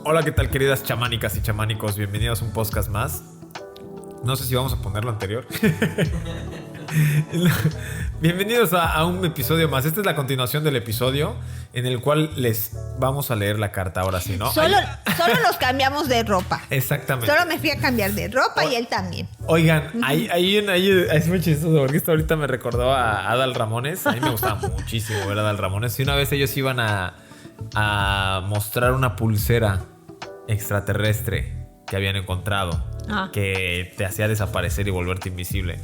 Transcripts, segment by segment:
Hola, ¿qué tal, queridas chamánicas y chamánicos? Bienvenidos a un podcast más. No sé si vamos a poner lo anterior. Bienvenidos a un episodio más. Esta es la continuación del episodio en el cual les vamos a leer la carta. Ahora sí, ¿no? Solo nos cambiamos de ropa. Exactamente. Solo me fui a cambiar de ropa y él también. Oigan, ahí es muy chistoso porque esto ahorita me recordó a Adal Ramones. A mí me gustaba muchísimo ver a Adal Ramones. Y una vez ellos iban a mostrar una pulsera extraterrestre que habían encontrado, que te hacía desaparecer y volverte invisible.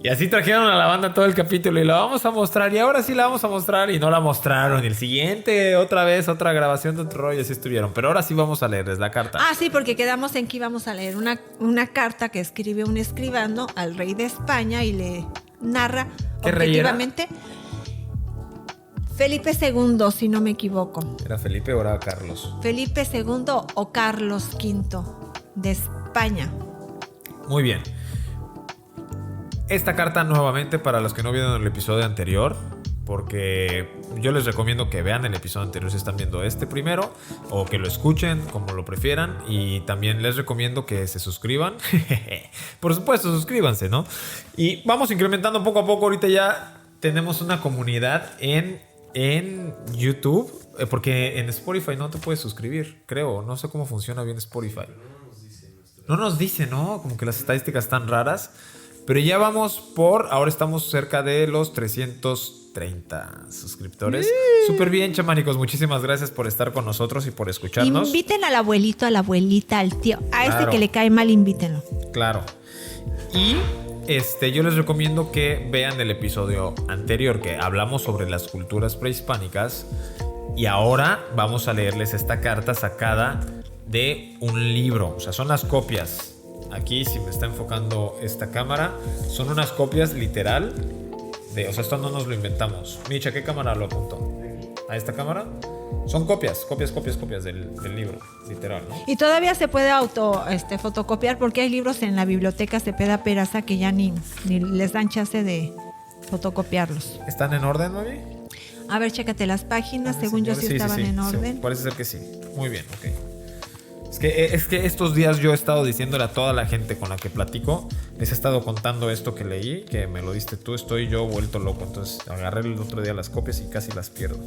Y así trajeron a la banda todo el capítulo y la vamos a mostrar, y ahora sí la vamos a mostrar, y no la mostraron, y el siguiente otra vez, otra grabación de otro rollo, así estuvieron. Pero ahora sí vamos a leerles la carta. Sí, porque quedamos en que íbamos a leer una carta que escribe un escribano al rey de España y le narra ¿Qué rey era? objetivamente Felipe II, si no me equivoco. ¿Era Felipe o era Carlos? Felipe II o Carlos V de España. Muy bien. Esta carta nuevamente para los que no vieron el episodio anterior, porque yo les recomiendo que vean el episodio anterior si están viendo este primero, o que lo escuchen como lo prefieran, y también les recomiendo que se suscriban. Por supuesto, suscríbanse, ¿no? Y vamos incrementando poco a poco. Ahorita ya tenemos una comunidad en YouTube, porque en Spotify no te puedes suscribir, creo. No sé cómo funciona bien Spotify. No nos dice, ¿no? Como que las estadísticas están raras. Pero ya ahora estamos cerca de los 330 suscriptores. Súper bien, chamánicos. Muchísimas gracias por estar con nosotros y por escucharnos. Inviten al abuelito, a la abuelita, al tío. Claro. Que le cae mal, invítenlo. Claro. Y yo les recomiendo que vean el episodio anterior, que hablamos sobre las culturas prehispánicas. Y ahora vamos a leerles esta carta sacada de un libro. O sea, son las copias. Aquí, si me está enfocando esta cámara, son unas copias literal o sea, esto no nos lo inventamos. Micha, ¿qué cámara lo apuntó? ¿A esta cámara? Son copias del libro, literal, ¿no? Y todavía se puede fotocopiar, porque hay libros en la biblioteca Cepeda Peraza que ya ni les dan chance de fotocopiarlos. ¿Están en orden, Mavi? A ver, chécate las páginas. Según yo sí estaban en orden. Sí, parece ser que sí. Muy bien, ok. Es que estos días yo he estado diciéndole a toda la gente con la que platico, les he estado contando esto que leí, que me lo diste tú, estoy yo vuelto loco. Entonces agarré el otro día las copias y casi las pierdo.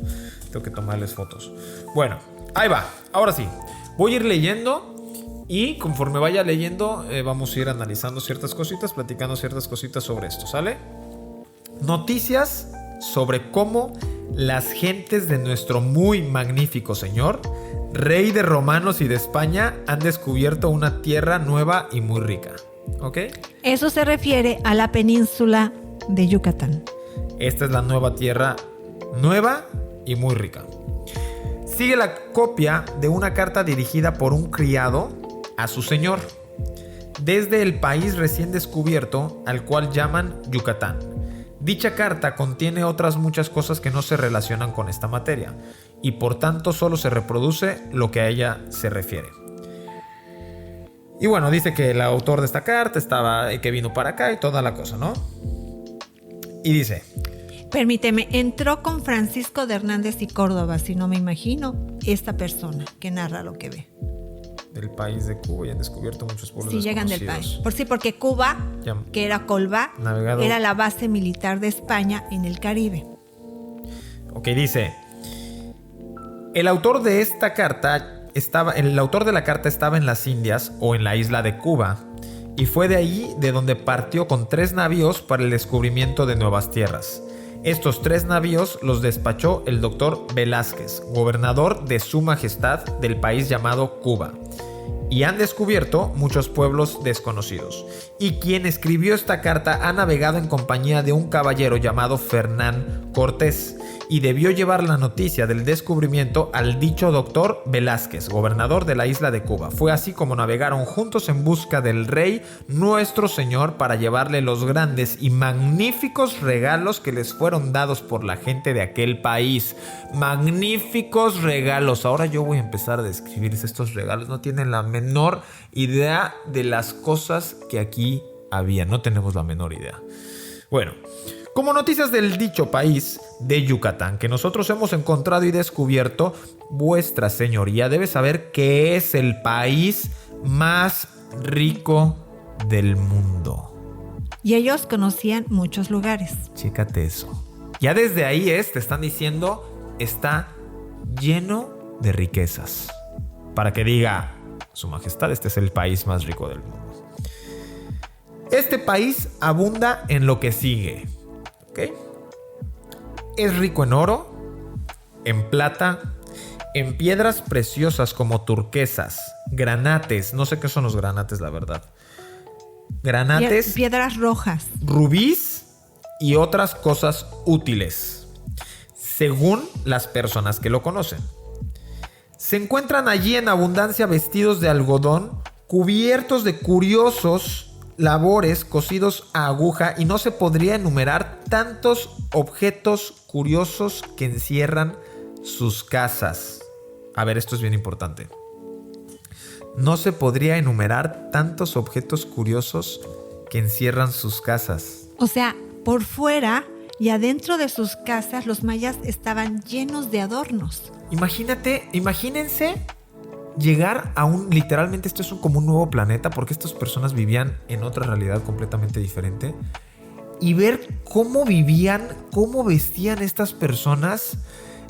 Tengo que tomarles fotos. Bueno, ahí va. Ahora sí, voy a ir leyendo y conforme vaya leyendo vamos a ir analizando ciertas cositas, platicando ciertas cositas sobre esto, ¿sale? Noticias sobre cómo las gentes de nuestro muy magnífico señor, rey de romanos y de España, han descubierto una tierra nueva y muy rica. ¿Ok? Eso se refiere a la península de Yucatán. Esta es la nueva tierra, nueva y muy rica. Sigue la copia de una carta dirigida por un criado a su señor, desde el país recién descubierto al cual llaman Yucatán. Dicha carta contiene otras muchas cosas que no se relacionan con esta materia, y por tanto solo se reproduce lo que a ella se refiere. Y bueno, dice que el autor de esta carta que vino para acá y toda la cosa, ¿no? Y dice: Permíteme, entró con Francisco de Hernández y Córdoba, si no me imagino, esta persona que narra lo que ve. Del país de Cuba, y han descubierto muchos pueblos desconocidos. Llegan del país. Porque Cuba, que era Colbá, era la base militar de España en el Caribe. Ok, dice: el autor de esta carta el autor de la carta estaba en las Indias o en la isla de Cuba, y fue de ahí de donde partió con 3 navíos para el descubrimiento de nuevas tierras. Estos 3 navíos los despachó el doctor Velázquez, gobernador de Su Majestad del país llamado Cuba, y han descubierto muchos pueblos desconocidos. Y quien escribió esta carta ha navegado en compañía de un caballero llamado Fernán Cortés, y debió llevar la noticia del descubrimiento al dicho doctor Velázquez, gobernador de la isla de Cuba. Fue así como navegaron juntos en busca del rey nuestro señor, para llevarle los grandes y magníficos regalos que les fueron dados por la gente de aquel país. Magníficos regalos. Ahora yo voy a empezar a describirles estos regalos. No tienen la menor idea de las cosas que aquí había. No tenemos la menor idea. Bueno, Como noticias del dicho país de Yucatán que nosotros hemos encontrado y descubierto, vuestra señoría debe saber que es el país más rico del mundo. Y ellos conocían muchos lugares. Chécate eso. Ya desde ahí te están diciendo, está lleno de riquezas. Para que diga, Su Majestad, este es el país más rico del mundo. Este país abunda en lo que sigue. ¿Ok? Es rico en oro, en plata, en piedras preciosas como turquesas, granates. No sé qué son los granates, la verdad. Granates, Piedras rojas. rubíes y otras cosas útiles, según las personas que lo conocen. Se encuentran allí en abundancia vestidos de algodón, cubiertos de curiosos labores cosidos a aguja, y no se podría enumerar tantos objetos curiosos que encierran sus casas. A ver, esto es bien importante. No se podría enumerar tantos objetos curiosos que encierran sus casas. O sea, por fuera y adentro de sus casas los mayas estaban llenos de adornos. Imagínense llegar a literalmente esto es como un nuevo planeta, porque estas personas vivían en otra realidad completamente diferente, y ver cómo vivían, cómo vestían estas personas,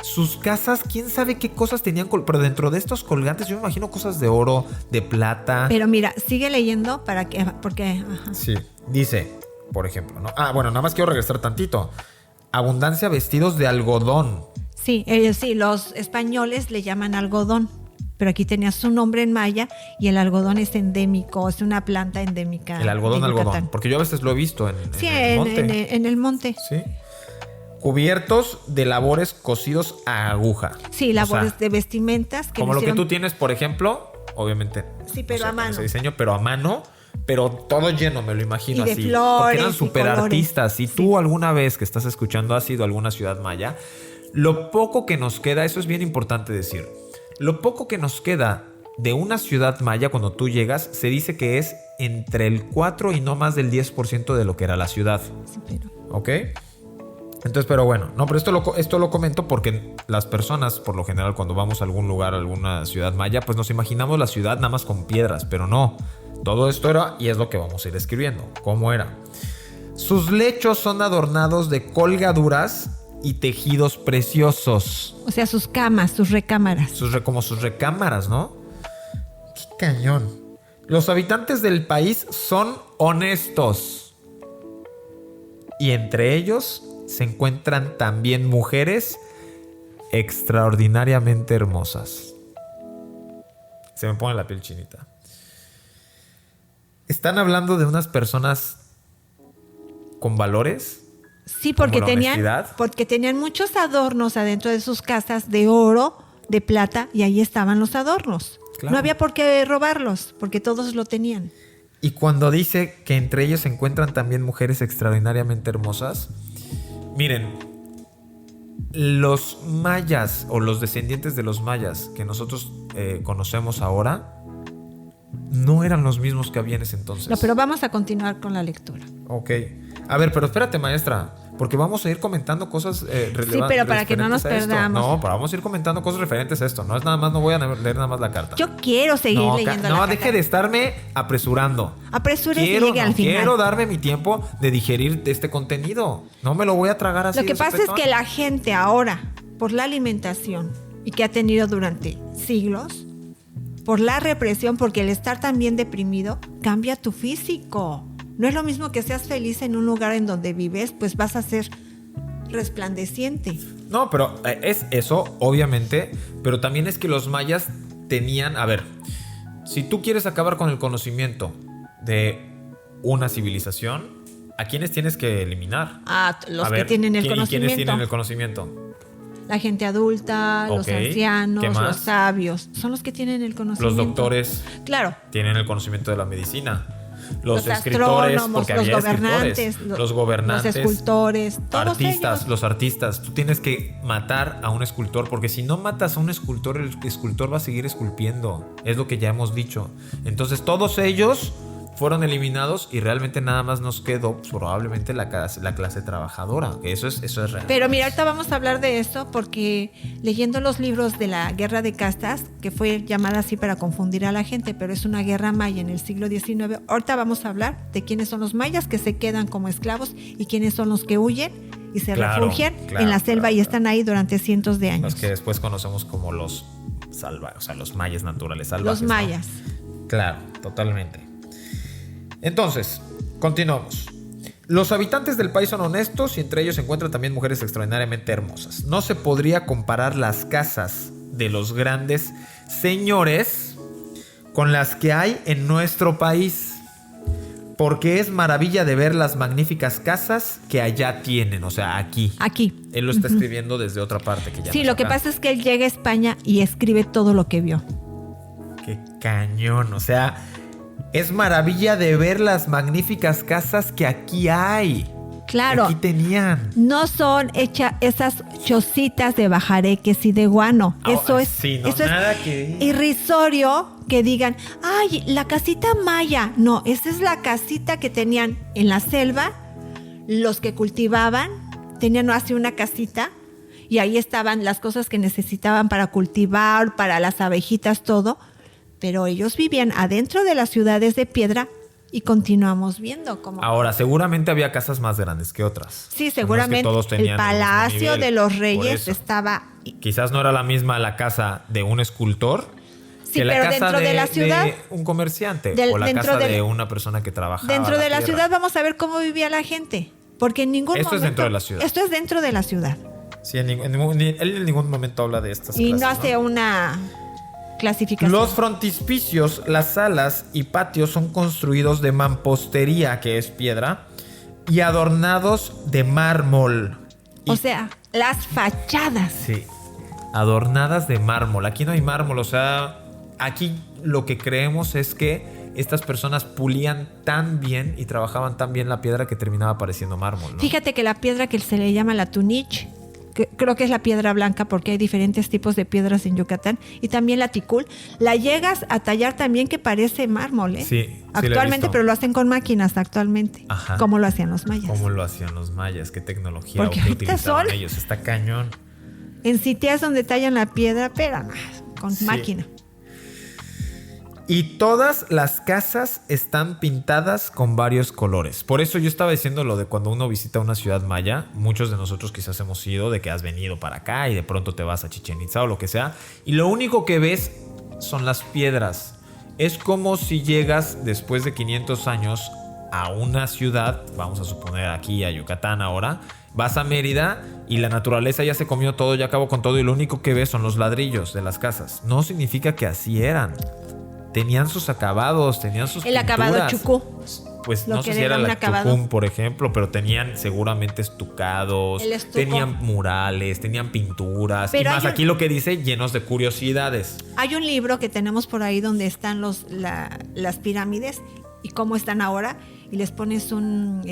sus casas, quién sabe qué cosas tenían, pero dentro de estos colgantes yo me imagino cosas de oro, de plata. Pero mira, sigue leyendo porque ajá. Sí, dice, por ejemplo, ¿no? Bueno, nada más quiero regresar tantito. Abundancia vestidos de algodón. Sí, los españoles le llaman algodón, pero aquí tenía su nombre en maya, y el algodón es endémico, es una planta endémica. El algodón, de Yucatán. algodón. Porque yo a veces lo he visto en Sí, el monte. en el monte. Sí. Cubiertos de labores cosidos a aguja. Sí, labores O sea, de vestimentas. Que como lo que hicieron- tú tienes, por ejemplo, obviamente. Sí, pero no sé, a mano. ese diseño, pero a mano. Pero todo lleno, me lo imagino Y de así. flores Porque eran y súper colores. artistas. Si tú alguna vez que estás escuchando has ido a alguna ciudad maya, lo poco que nos queda, eso es bien importante decir, lo poco que nos queda de una ciudad maya cuando tú llegas, se dice que es entre el 4 y no más del 10% de lo que era la ciudad. Sí, pero- ¿Ok? Entonces, pero bueno, no, pero esto lo comento porque las personas, por lo general, cuando vamos a algún lugar, a alguna ciudad maya, pues nos imaginamos la ciudad nada más con piedras, pero no. Todo esto era, y es lo que vamos a ir escribiendo, cómo era. Sus lechos son adornados de colgaduras y tejidos preciosos. O sea, sus camas, sus recámaras. Como sus recámaras, ¿no? ¡Qué cañón! Los habitantes del país son honestos. Y entre ellos se encuentran también mujeres extraordinariamente hermosas. Se me pone la piel chinita. Están hablando de unas personas con valores. Sí, ¿Como la honestidad? porque tenían muchos adornos adentro de sus casas de oro, de plata, y ahí estaban los adornos. Claro. No había por qué robarlos, porque todos lo tenían. Y cuando dice que entre ellos se encuentran también mujeres extraordinariamente hermosas, miren, los mayas o los descendientes de los mayas que nosotros conocemos ahora no eran los mismos que había en ese entonces. No, pero vamos a continuar con la lectura. Ok. A ver, pero espérate, maestra, porque vamos a ir comentando cosas relevantes. Sí, pero para que no nos referentes a esto. perdamos. No, pero vamos a ir comentando cosas referentes a esto. No es nada más, no voy a leer nada más la carta. Yo quiero seguir no, leyendo no, la deje carta. de estarme apresurando. Apresúrese y llegue al final. Quiero darme mi tiempo de digerir este contenido. No me lo voy a tragar así. Lo que de pasa es sopetón. que la gente ahora, por la alimentación y que ha tenido durante siglos, por la represión, porque el estar también deprimido cambia tu físico. No es lo mismo que seas feliz en un lugar en donde vives, pues vas a ser resplandeciente. No, pero es eso, obviamente. Pero también es que los mayas tenían... A ver, si tú quieres acabar con el conocimiento de una civilización, ¿a quiénes tienes que eliminar? Ah, los A que ver, tienen el ¿quiénes conocimiento. tienen el conocimiento? La gente adulta, los Ok, ¿qué ancianos, más? los sabios, son los que tienen el conocimiento. Los doctores Claro. tienen el conocimiento de la medicina. Los escritores, astrónomos, porque los había gobernantes, escritores. Los gobernantes. los escultores, todos Artistas, ellos. los artistas. Tú tienes que matar a un escultor, porque si no matas a un escultor, el escultor va a seguir esculpiendo. Es lo que ya hemos dicho. Entonces todos ellos fueron eliminados y realmente nada más nos quedó pues, probablemente la clase trabajadora. Eso es real. Pero mira, ahorita vamos a hablar de eso porque leyendo los libros de la Guerra de Castas, que fue llamada así para confundir a la gente, pero es una guerra maya en el siglo XIX, ahorita vamos a hablar de quiénes son los mayas que se quedan como esclavos y quiénes son los que huyen y se refugian en la selva y están ahí durante cientos de años. Los que después conocemos como los salvajes, o sea, los mayas naturales salvajes. Los mayas. ¿No? Claro, totalmente. Entonces, continuamos. Los habitantes del país son honestos y entre ellos se encuentran también mujeres extraordinariamente hermosas. No se podría comparar las casas de los grandes señores con las que hay en nuestro país, porque es maravilla de ver las magníficas casas que allá tienen, o sea, aquí. Aquí. Él lo está escribiendo desde otra parte que ya sí, no lo que pasa es que él llega a España y escribe todo lo que vio. Qué cañón, o sea, es maravilla de ver las magníficas casas que aquí hay. Claro. Aquí tenían. No son hechas esas chocitas de bajareques y de guano. Eso es, sí, no, eso nada es que... irrisorio que digan, ay, la casita maya. No, esa es la casita que tenían en la selva. Los que cultivaban tenían así una casita y ahí estaban las cosas que necesitaban para cultivar, para las abejitas, todo. Pero ellos vivían adentro de las ciudades de piedra y continuamos viendo cómo... Ahora, seguramente había casas más grandes que otras. Sí, seguramente. No es que todos tenían el Palacio el mismo nivel, de los por Reyes eso. estaba... Quizás no era la misma la casa de un escultor Sí, que la pero casa dentro de la ciudad... de un comerciante del- o la dentro casa del- de una persona que trabajaba Dentro de la tierra. ciudad vamos a ver cómo vivía la gente. Porque en ningún Esto momento... es dentro de la ciudad. Esto es dentro de la ciudad. Sí, él en ningún momento habla de estas Y clases, no hace una clasificación. Los frontispicios, las salas y patios son construidos de mampostería, que es piedra, y adornados de mármol. O sea, las fachadas. Sí, adornadas de mármol. Aquí no hay mármol, o sea, aquí lo que creemos es que estas personas pulían tan bien y trabajaban tan bien la piedra que terminaba pareciendo mármol, ¿no? Fíjate que la piedra que se le llama la tunich, que creo que es la piedra blanca porque hay diferentes tipos de piedras en Yucatán, y también la ticul, la llegas a tallar también que parece mármol, ¿eh? Sí, sí, actualmente, la he visto. pero lo hacen con máquinas actualmente. Ajá. Como lo hacían los mayas. ¿Cómo lo hacían los mayas? ¿Qué tecnología Porque o qué ahorita utilizaban son- ellos? Está cañón. En sitios donde tallan la piedra, pero no, con Sí. máquina. Y todas las casas están pintadas con varios colores. Por eso yo estaba diciendo lo de cuando uno visita una ciudad maya. Muchos de nosotros quizás hemos ido, de que has venido para acá y de pronto te vas a Chichén Itzá o lo que sea. Y lo único que ves son las piedras. Es como si llegas después de 500 años a una ciudad, vamos a suponer aquí a Yucatán ahora. Vas a Mérida y la naturaleza ya se comió todo, ya acabó con todo y lo único que ves son los ladrillos de las casas. No significa que así eran. Tenían sus acabados, tenían sus El acabado pinturas. chucú. Pues Lo no que sé le si era da un la acabado. chucún, por ejemplo, pero tenían seguramente estucados, El estuco. tenían murales, tenían pinturas. Pero y más hay un- aquí lo que dice, llenos de curiosidades. Hay un libro que tenemos por ahí donde están las pirámides y cómo están ahora, y les pones un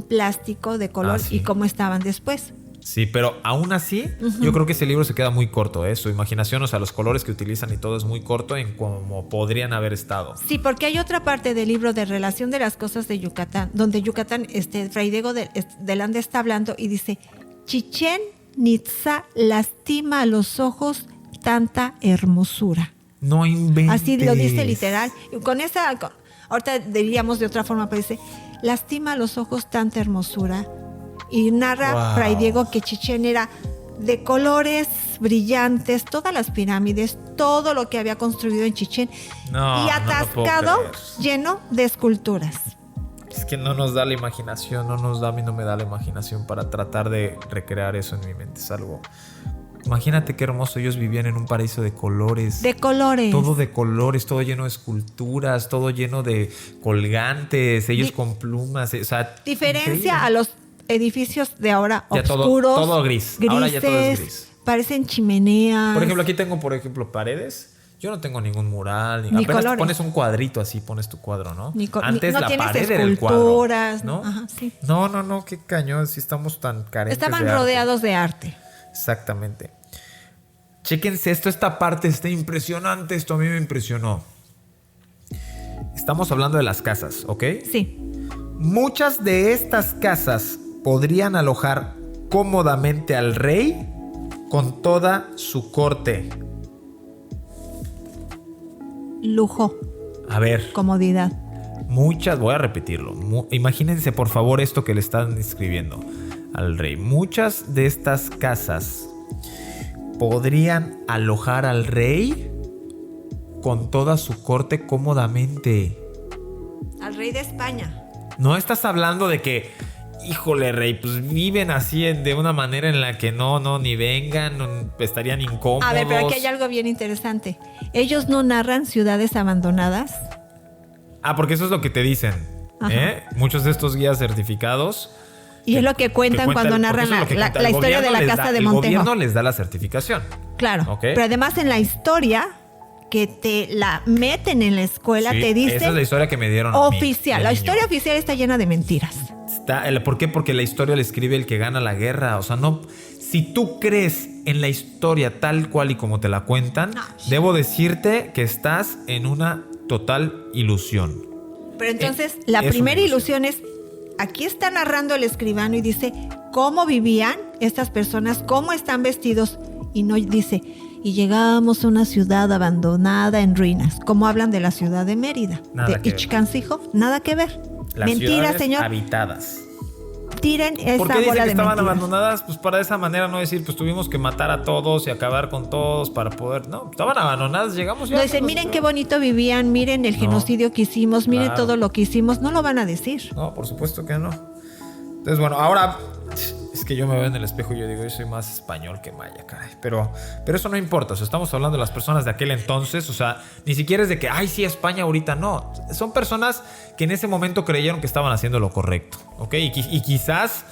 plástico de color Ah, sí. y cómo estaban después. Sí, pero aún así, yo creo que ese libro se queda muy corto, ¿eh? Su imaginación, o sea, los colores que utilizan y todo es muy corto en cómo podrían haber estado. Sí, porque hay otra parte del libro de relación de las cosas de Yucatán, donde Yucatán, Fray Diego de Landa está hablando y dice, Chichén Itzá lastima a los ojos tanta hermosura. No inventes. Así lo dice literal. Y ahorita diríamos de otra forma, pero dice, lastima a los ojos tanta hermosura. Y narra Wow. Fray Diego que Chichén era de colores brillantes, todas las pirámides, todo lo que había construido en Chichén, No, y no lo puedo atascado, creer. lleno de esculturas. Es que no nos da la imaginación, a mí no me da la imaginación para tratar de recrear eso en mi mente. Es algo... Imagínate qué hermoso, ellos vivían en un paraíso de colores. De colores. Todo de colores, todo lleno de esculturas, todo lleno de colgantes, ellos con plumas, o sea... Diferencia increíble. a los edificios de ahora Ya todo- oscuros, todo gris. Ahora ya todo es gris. parecen chimeneas. Por ejemplo, aquí tengo, paredes. Yo no tengo ningún mural, Ni apenas colores. pones un cuadrito así, pones tu cuadro, ¿no? Antes no la tienes pared era el cuadro, esculturas, ¿no? Ajá, sí. No, qué cañón, si estamos tan carentes Estaban de arte. rodeados de arte. Exactamente. Chéquense esto, esta parte está impresionante, esto a mí me impresionó. Estamos hablando de las casas, ¿ok? Sí. Muchas de estas casas podrían alojar cómodamente al rey con toda su corte. Lujo, A ver, comodidad. muchas, voy a repetirlo. Imagínense por favor esto que le están escribiendo al rey. Muchas de estas casas podrían alojar al rey con toda su corte cómodamente. Al rey de España. No estás hablando de que, híjole, rey, pues viven así de una manera en la que no, ni vengan, estarían incómodos. A ver, pero aquí hay algo bien interesante. Ellos no narran ciudades abandonadas. Ah, porque eso es lo que te dicen. Muchos de estos guías certificados. Y es lo que cuentan cuando narran la historia de la casa de Montejo. El gobierno les da la certificación. Claro. Ok. Pero además en la historia que te la meten en la escuela Sí, te dice esa es la historia que me dieron a mí, oficial. de La niño. historia oficial está llena de mentiras. ¿Por qué? Porque la historia le escribe el que gana la guerra. O sea, no. Si tú crees en la historia tal cual y como te la cuentan, debo decirte que estás en una total ilusión. Pero entonces la es primera una ilusión es, aquí está narrando el escribano y dice cómo vivían estas personas, cómo están vestidos, y no dice, y llegamos a una ciudad abandonada en ruinas, como hablan de la ciudad de Mérida, Nada de que ver. Ichcancijo, nada que ver. Las Mentira, ciudades señor. habitadas. Tiren esa ¿Por qué dicen bola que de estaban mentiras. abandonadas? Pues para de esa manera no decir, pues tuvimos que matar a todos y acabar con todos para poder. No, estaban abandonadas, llegamos ya. No dicen, miren qué bonito vivían, miren el genocidio que hicimos, miren Claro. todo lo que hicimos. No lo van a decir. No, por supuesto que no. Entonces, bueno, ahora es que yo me veo en el espejo y yo digo, yo soy más español que maya, caray. Pero eso no importa. O sea, estamos hablando de las personas de aquel entonces. O sea, ni siquiera es de que, ay, sí, España ahorita. No. Son personas que en ese momento creyeron que estaban haciendo lo correcto. ¿Ok? Y quizás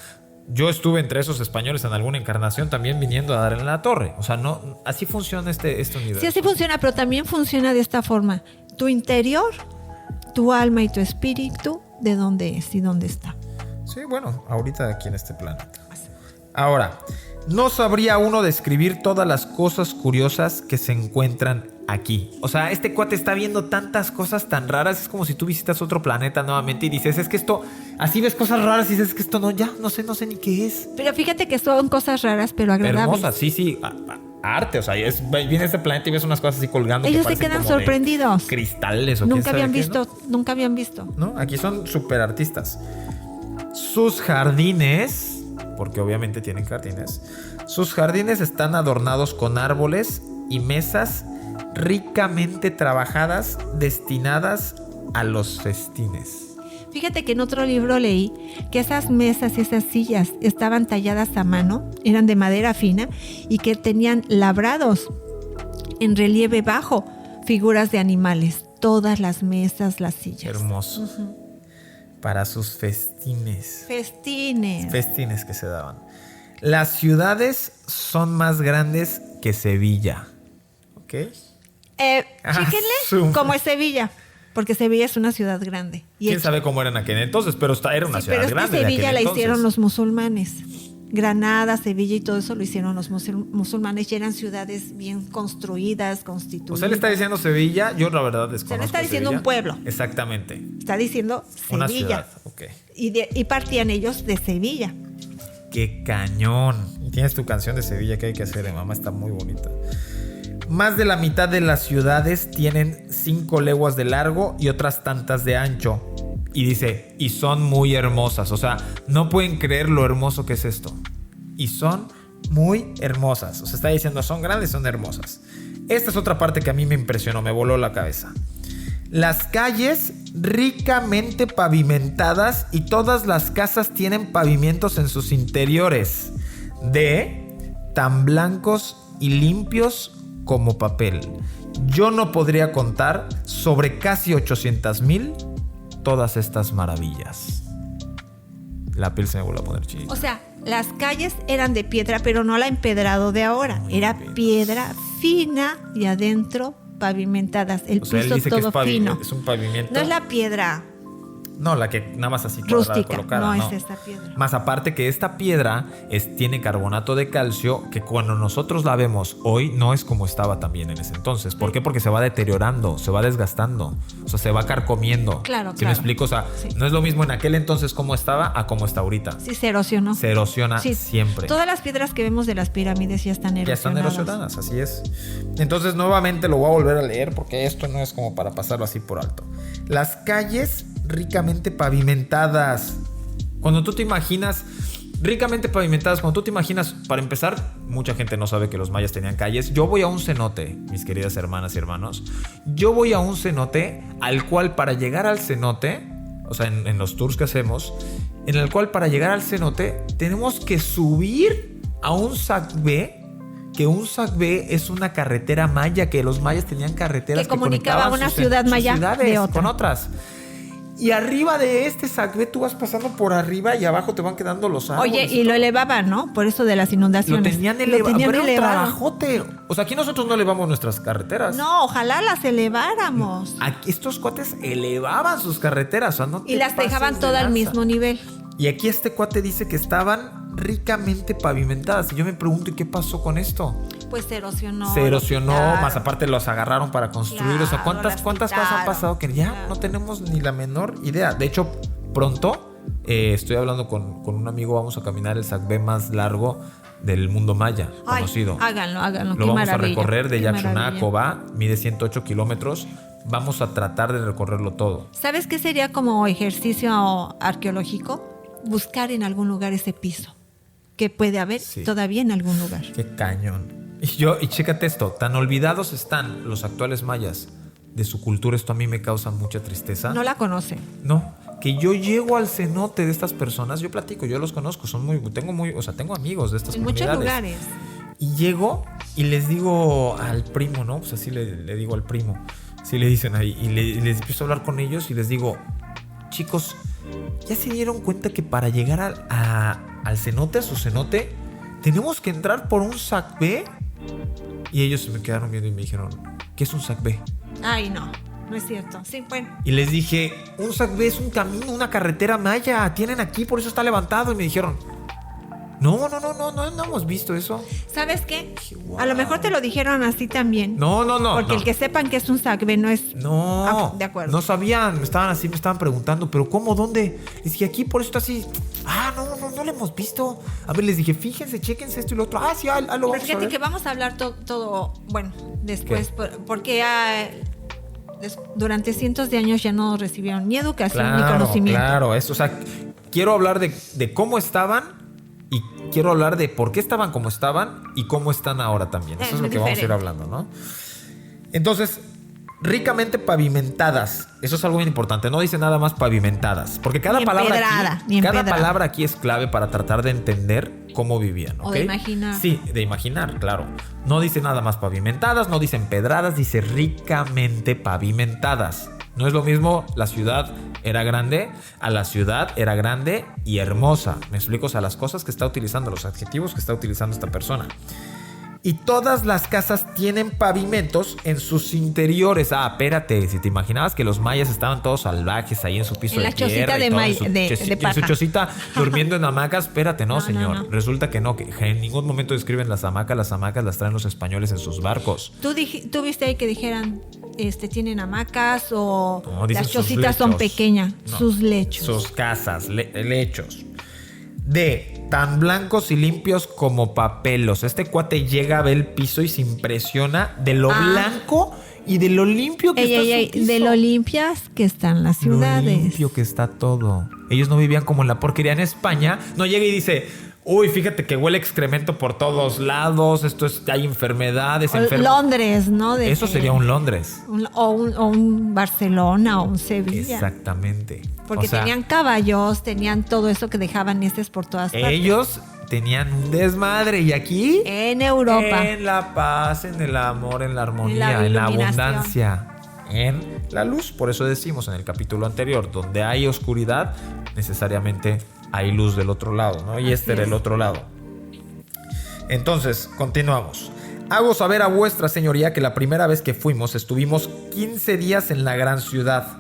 yo estuve entre esos españoles en alguna encarnación también viniendo a dar en la torre. O sea, no, así funciona este universo. Sí, así funciona, pero también funciona de esta forma. Tu interior, tu alma y tu espíritu, ¿de dónde es y dónde está? Sí, bueno, ahorita aquí en este planeta. Ahora, no sabría uno describir todas las cosas curiosas que se encuentran aquí. O sea, este cuate está viendo tantas cosas tan raras. Es como si tú visitas otro planeta nuevamente y dices, es que esto, así ves cosas raras y dices, es que esto no, ya, no sé ni qué es. Pero fíjate que son cosas raras, pero agradables. Hermosas, sí. Arte, o sea, viene este planeta y ves unas cosas así colgando. Ellos que se parecen quedan como de sorprendidos. cristales o quién Nunca sabe habían qué, visto, ¿no? nunca habían visto. ¿No? Aquí son súper artistas. Sus jardines, porque obviamente tienen jardines, sus jardines están adornados con árboles y mesas ricamente trabajadas destinadas a los festines. Fíjate que en otro libro leí que esas mesas y esas sillas estaban talladas a mano, eran de madera fina y que tenían labrados en relieve bajo figuras de animales. Todas las mesas, las sillas. Hermoso. Para sus festines. Festines. Festines que se daban. Las ciudades son más grandes que Sevilla. ¿Ok? Chíquenle como es Sevilla, porque Sevilla es una ciudad grande. Y ¿Quién sabe cómo era en aquel entonces? Pero era una ciudad pero es grande. que de Sevilla aquel la entonces. hicieron los musulmanes. Granada, Sevilla y todo eso lo hicieron los musulmanes y eran ciudades bien construidas, constituidas. O sea, le está diciendo Sevilla, yo la verdad desconozco. Se le está diciendo Sevilla. un pueblo. Exactamente. Está diciendo Sevilla. Una ciudad, ok. Y partían ellos de Sevilla. ¡Qué cañón! Y tienes tu canción de Sevilla que hay que hacer, mamá, está muy bonita. Más de la mitad de las ciudades tienen 5 leguas de largo y otras tantas de ancho. Y dice, y son muy hermosas. O sea, no pueden creer lo hermoso que es esto. Y son muy hermosas. O sea, está diciendo, son grandes, son hermosas. Esta es otra parte que a mí me impresionó, me voló la cabeza. Las calles ricamente pavimentadas y todas las casas tienen pavimentos en sus interiores tan blancos y limpios como papel. Yo no podría contar sobre casi 800,000 todas estas maravillas. La piel se me vuelve a poner chinita. O sea, las calles eran de piedra, pero no la empedrado de ahora. Era piedra fina y adentro pavimentadas. El O sea, él piso dice que todo fino. es un pavimento. No es la piedra No, la que nada más así cuadrada, Rústica, colocada. no es esta piedra. Más aparte que esta piedra tiene carbonato de calcio que cuando nosotros la vemos hoy no es como estaba también en ese entonces. ¿Por qué? Porque se va deteriorando, se va desgastando, o sea, se va carcomiendo. Claro, ¿Sí me explico? O sea, no es lo mismo en aquel entonces como estaba a como está ahorita. Sí, se erosionó. Se erosiona siempre. Todas las piedras que vemos de las pirámides ya están erosionadas. Ya están erosionadas, así es. Entonces nuevamente lo voy a volver a leer porque esto no es como para pasarlo así por alto. Las calles ricamente pavimentadas. Cuando tú te imaginas ricamente pavimentadas, cuando tú te imaginas, para empezar, mucha gente no sabe que los mayas tenían calles. Yo voy a un cenote, mis queridas hermanas y hermanos. Yo voy a un cenote al cual para llegar al cenote, o sea, en los tours que hacemos, en el cual para llegar al cenote tenemos que subir a un sacbé. Que un sacbé es una carretera maya, que los mayas tenían carreteras que comunicaba una ciudad maya de otra. Con otras. Y arriba de este sacbé tú vas pasando por arriba y abajo te van quedando los árboles. Oye, y lo elevaban, ¿no? Por eso de las inundaciones. Lo tenían elevado. Pero era un elevado. trabajote. O sea, aquí nosotros no elevamos nuestras carreteras. No, ojalá las eleváramos. Aquí estos cuates elevaban sus carreteras. O sea, no y las dejaban todas al mismo nivel. Y aquí este cuate dice que estaban ricamente pavimentadas. Y yo me pregunto, ¿y qué pasó con esto? Pues se erosionó. Se erosionó, más aparte los agarraron para construir. Claro, o sea, ¿cuántas cosas han pasado que ya no tenemos ni la menor idea? De hecho, pronto estoy hablando con un amigo, vamos a caminar el sacbé más largo del mundo maya conocido. Háganlo. Lo vamos a recorrer de Yaxuná a Cobá, mide 108 kilómetros. Vamos a tratar de recorrerlo todo. ¿Sabes qué sería como ejercicio arqueológico? Buscar en algún lugar ese piso que puede haber todavía en algún lugar. Qué cañón. Y chécate esto, tan olvidados están los actuales mayas de su cultura. Esto a mí me causa mucha tristeza. No la conocen. No, que yo llego al cenote de estas personas, yo platico, yo los conozco, tengo amigos de estas comunidades. En muchos lugares. Y llego y les digo al primo, ¿no? Pues así le digo al primo, así le dicen ahí, y les empiezo a hablar con ellos y les digo, chicos, ¿ya se dieron cuenta que para llegar al cenote, a su cenote, tenemos que entrar por un sacbé? Y ellos se me quedaron viendo y me dijeron, ¿qué es un sacbé? Ay, no es cierto. Sí, bueno. Y les dije, un sacbé es un camino, una carretera maya. Tienen aquí, por eso está levantado. Y me dijeron, no hemos visto eso. ¿Sabes qué? Wow. A lo mejor te lo dijeron así también. No. Porque el que sepan que es un sacbé no es... No, de acuerdo. No sabían, me estaban preguntando, ¿pero cómo? ¿Dónde? Les dije, aquí, por eso está así. No lo hemos visto. A ver, les dije, fíjense, chéquense esto y lo otro. Sí, lo vamos a ver. Pero fíjate que vamos a hablar todo, bueno, después, porque durante cientos de años ya no recibieron ni educación ni conocimiento. Claro, eso, o sea, quiero hablar de cómo estaban. Y quiero hablar de por qué estaban como estaban y cómo están ahora también. Eso es lo que vamos a ir hablando, ¿no? Entonces, ricamente pavimentadas. Eso es algo bien importante. No dice nada más pavimentadas. Porque cada palabra aquí es clave para tratar de entender cómo vivían, ¿ok? O de imaginar. Sí, de imaginar, claro. No dice nada más pavimentadas, no dice empedradas, dice ricamente pavimentadas. No es lo mismo la ciudad era grande a la ciudad era grande y hermosa. Me explico, o sea, las cosas que está utilizando, los adjetivos que está utilizando esta persona. Y todas las casas tienen pavimentos en sus interiores. Espérate, si te imaginabas que los mayas estaban todos salvajes ahí en su piso de tierra y todo, en su chocita durmiendo en hamacas, espérate, no, señor. No. Resulta que no, que en ningún momento describen las hamacas las traen los españoles en sus barcos. ¿Tú viste ahí que dijeran tienen hamacas o no, las chocitas son pequeñas? No, sus lechos. Sus casas, lechos. Tan blancos y limpios como papelos. Este cuate llega a ver el piso y se impresiona de lo blanco y de lo limpio que está su piso. De lo limpias que están las ciudades. Lo limpio que está todo. Ellos no vivían como en la porquería. En España no llega y dice, uy, fíjate que huele excremento por todos lados, hay enfermedades. Londres, ¿no? Eso sería un Londres. O un Barcelona o un Sevilla. Exactamente. Porque tenían caballos, tenían todo eso que dejaban por todas partes. Ellos tenían un desmadre y aquí... En Europa. En la paz, en el amor, en la armonía, en la abundancia, en la luz. Por eso decimos en el capítulo anterior, donde hay oscuridad, necesariamente hay luz del otro lado, ¿no? Y era el otro lado. Entonces, continuamos. Hago saber a vuestra señoría que la primera vez que fuimos estuvimos 15 días en la gran ciudad.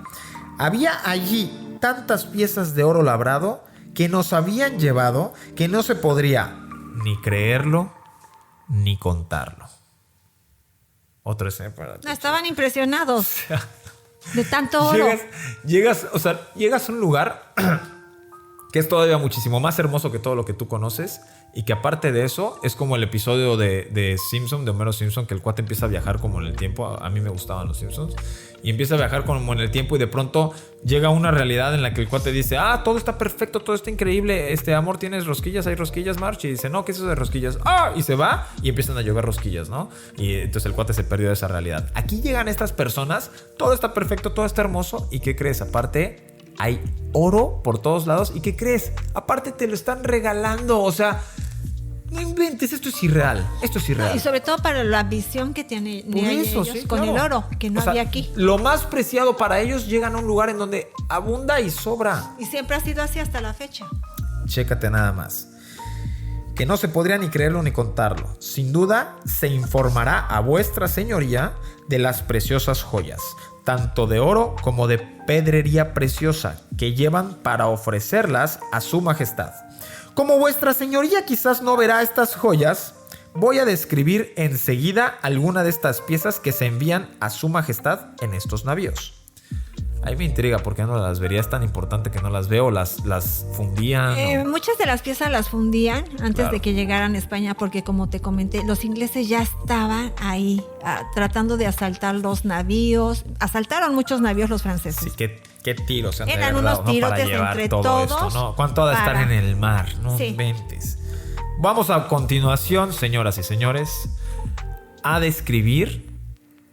Había allí tantas piezas de oro labrado que nos habían llevado que no se podría ni creerlo ni contarlo. Otro escenario para ti. No, estaban impresionados de tanto oro. Llegas a un lugar que es todavía muchísimo más hermoso que todo lo que tú conoces, y que aparte de eso es como el episodio de Simpson, de Homero Simpson, que el cuate empieza a viajar como en el tiempo. A mí me gustaban los Simpsons, y empieza a viajar como en el tiempo, y de pronto llega una realidad en la que el cuate dice: todo está perfecto, todo está increíble, amor, ¿tienes rosquillas? ¿Hay rosquillas, March? Y dice: no, ¿qué es eso de rosquillas? Y se va y empiezan a llover rosquillas, ¿no? Y entonces el cuate se perdió de esa realidad. Aquí llegan estas personas, todo está perfecto, todo está hermoso, y ¿qué crees? Aparte hay oro por todos lados. ¿Y qué crees? Aparte te lo están regalando. O sea, no inventes, esto es irreal. Esto es irreal. Y sobre todo para la visión que tienen ellos sí, con claro. el oro, que no había aquí. Lo más preciado para ellos, llegan a un lugar en donde abunda y sobra. Y siempre ha sido así hasta la fecha. Chécate nada más. Que no se podría ni creerlo ni contarlo. Sin duda, se informará a vuestra señoría de las preciosas joyas, tanto de oro como de pedrería preciosa, que llevan para ofrecerlas a su majestad. Como vuestra señoría quizás no verá estas joyas, voy a describir enseguida alguna de estas piezas que se envían a su majestad en estos navíos. Ahí me intriga, ¿por qué no las vería? Es tan importante que no las veo. ¿Las fundían? Muchas de las piezas las fundían antes de que llegaran a España, porque como te comenté, los ingleses ya estaban ahí tratando de asaltar los navíos. Asaltaron muchos navíos los franceses. Sí, qué tiros se han Eran dado, unos ¿no? Para tirotes llevar entre todo todos. esto, ¿no? ¿Cuánto ha de estar en el mar? No inventes. Vamos a continuación, señoras y señores, a describir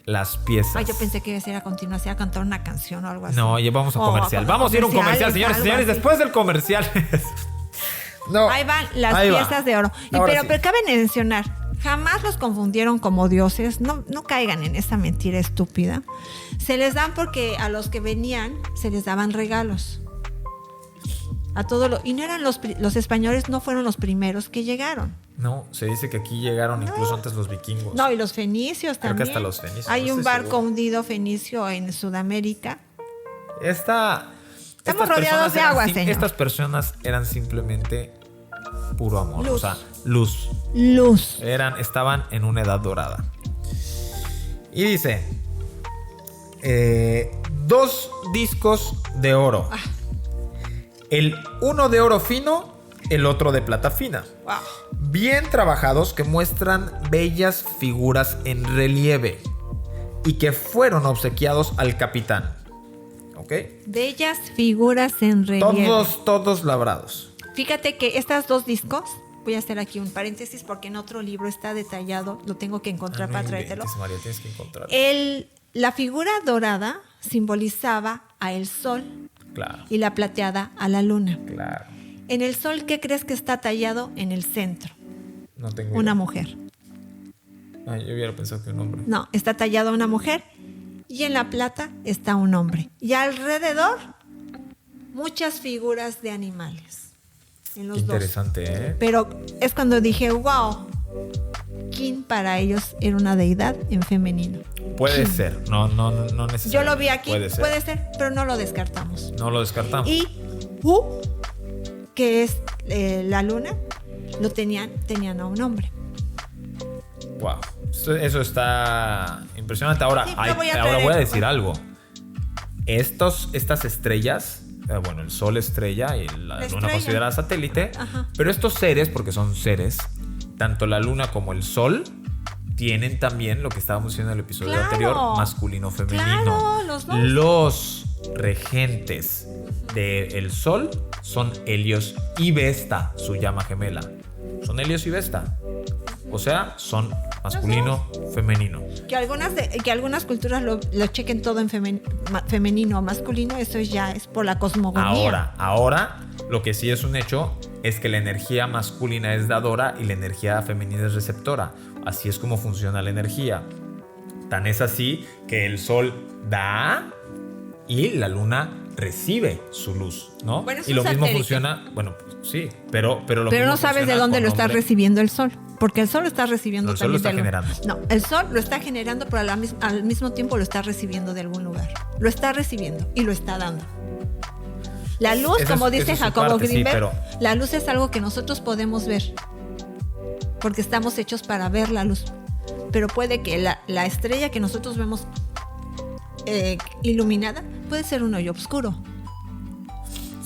las piezas. Yo pensé que iba a ser a continuación a cantar una canción o algo así. No, vamos a comercial. Vamos a ir a un comercial, señores y señores. Después del comercial. No, ahí van las piezas de oro. Pero cabe mencionar, jamás los confundieron como dioses. No caigan en esa mentira estúpida. Se les dan porque a los que venían se les daban regalos. A todo y no eran los españoles, no fueron los primeros que llegaron. No, se dice que aquí llegaron incluso antes los vikingos. No, y los fenicios también. Creo que hasta los fenicios. Hay un barco hundido fenicio en Sudamérica. Estamos rodeados de agua, señor. Estas personas eran simplemente puro amor. Luz. O sea, luz. Estaban en una edad dorada. Y dice: 2 discos de oro. El uno de oro fino, el otro de plata fina. Wow. Bien trabajados, que muestran bellas figuras en relieve y que fueron obsequiados al capitán. ¿Ok? Bellas figuras en relieve. Todos labrados. Fíjate que estos 2 discos, voy a hacer aquí un paréntesis porque en otro libro está detallado, lo tengo que encontrar para traértelo. María, tienes que encontrarlo. La figura dorada simbolizaba a el sol. Claro. Y la plateada a la luna. Claro. En el sol, ¿qué crees que está tallado en el centro? No tengo una idea. Mujer. Yo hubiera pensado que un hombre. No, está tallado una mujer. Y en la plata está un hombre. Y alrededor, muchas figuras de animales. En los interesante, dos. ¿eh? Pero es cuando dije, wow, King para ellos era una deidad en femenino. Puede King. ser, no necesariamente. Yo lo vi aquí, puede ser, pero no lo descartamos. No lo descartamos. Y que es la luna, tenían a un hombre. Wow, eso está impresionante. Ahora, Sí, ahora voy a decir algo. Estas estrellas, el sol estrella y la luna considerada satélite, pero estos seres, porque son seres, tanto la luna como el sol, tienen también lo que estábamos diciendo en el episodio anterior, masculino, femenino. Claro, los dos. Los regentes del sol son Helios y Vesta, su llama gemela. Son Helios y Vesta. O sea, son masculino, femenino. Que algunas culturas lo chequen todo en femenino o masculino, eso ya es por la cosmogonía. Ahora, lo que sí es un hecho es que la energía masculina es dadora y la energía femenina es receptora. Así es como funciona la energía. Tan es así que el sol da y la luna recibe su luz, ¿no? Bueno, y lo mismo satélite. funciona, sí, pero no sabes de dónde lo está recibiendo el sol, porque el sol lo está recibiendo el sol lo también. está generando. No, el sol lo está generando, pero al mismo tiempo lo está recibiendo de algún lugar. Lo está recibiendo y lo está dando. La luz, Esa como es- dice esa es su Jacobo parte, sí, Greenberg, pero- la luz es algo que nosotros podemos ver, porque estamos hechos para ver la luz. Pero puede que la estrella que nosotros vemos iluminada puede ser un hoyo oscuro.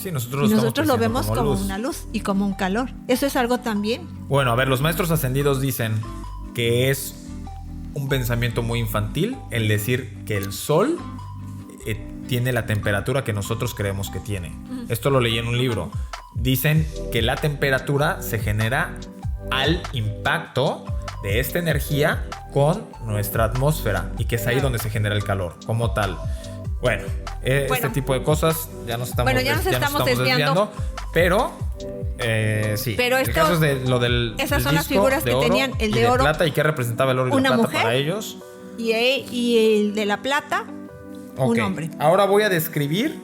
Sí, nosotros Y lo, nosotros estamos lo vemos percibiendo como luz. una luz y como un calor. Eso es algo también. Bueno, a ver, los maestros ascendidos dicen que es un pensamiento muy infantil el decir que el sol tiene la temperatura que nosotros creemos que tiene. Esto lo leí en un libro. Dicen que la temperatura se genera al impacto de esta energía con nuestra atmósfera y que es ahí donde se genera el calor como tal. Bueno, este tipo de cosas ya nos estamos, desviando, pero sí. Pero el caso es de lo del esas del son las disco figuras de que oro tenían el y de oro, plata y qué representaba el oro y la una plata mujer, para ellos. y el de la plata, un Ok, hombre. ahora voy a describir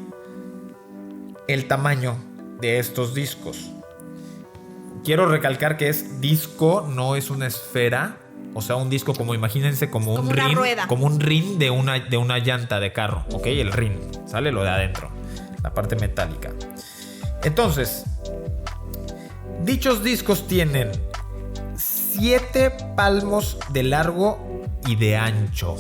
el tamaño de estos discos. Quiero recalcar que es disco, no es una esfera. O sea, un disco como, imagínense, como un una rin, rueda. como un rin de una llanta de carro, ¿ok? El rin, ¿sale? Lo de adentro, la parte metálica. Entonces, dichos discos tienen 7 palmos de largo y de ancho.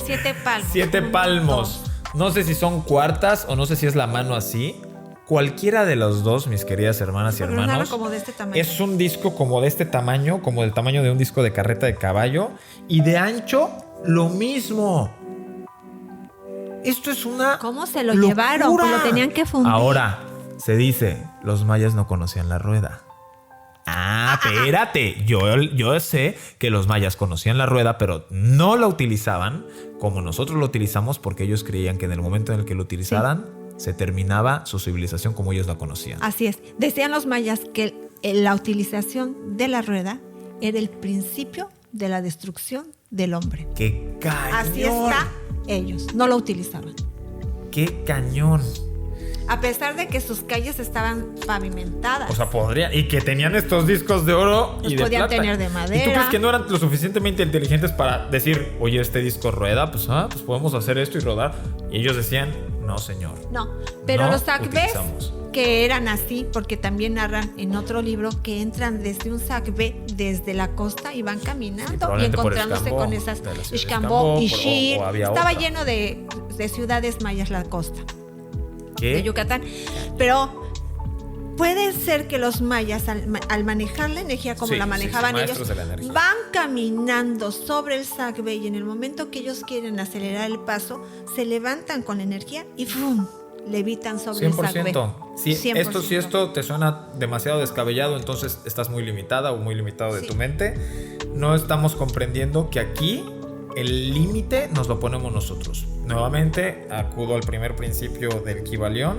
7 palmos. 7 Uno, palmos. dos. No sé si son cuartas o no sé si es la mano así. Cualquiera de los dos, mis queridas hermanas y Pero nada hermanos, como de este tamaño. es un disco como de este tamaño, como del tamaño de un disco de carreta de caballo. Y de ancho, lo mismo. Esto es una ¿Cómo se lo locura. llevaron? Pues lo tenían que fundir. Ahora, se dice, los mayas no conocían la rueda. Ah, espérate. Yo sé que los mayas conocían la rueda, pero no la utilizaban como nosotros lo utilizamos porque ellos creían que en el momento en el que lo utilizaran, se terminaba su civilización como ellos la conocían. Así es. Decían los mayas que la utilización de la rueda era el principio de la destrucción del hombre. ¡Qué cañón! Así está, ellos no lo utilizaban. ¡Qué cañón! A pesar de que sus calles estaban pavimentadas. O sea, podrían. Y que tenían estos discos de oro Los y de podían plata. tener de madera. ¿Y tú crees que no eran lo suficientemente inteligentes para decir, oye, este disco rueda? Pues podemos hacer esto y rodar. Y ellos decían, no, señor. No, pero No los sacbés utilizamos. que eran así, porque también narran en otro libro que entran desde un sacbé desde la costa y van Sí, caminando y probablemente por encontrándose Escambó, con esas de la ciudad de Ixcambó y Escambó, Xir. o había Estaba otra. lleno de ciudades mayas la costa ¿Qué? de Yucatán. Pero puede ser que los mayas al manejar la energía como Sí, la sí, manejaban sí, ellos, maestros de la energía. van caminando sobre el sacbé y en el momento que ellos quieren acelerar el paso, se levantan con la energía y ¡fum! Levitan sobre el sacbé. 100%. Si 100%. esto te suena demasiado descabellado, entonces estás muy limitada o muy limitado de Sí. tu mente. No estamos comprendiendo que aquí el límite nos lo ponemos nosotros. Nuevamente, acudo al primer principio del Kybalión.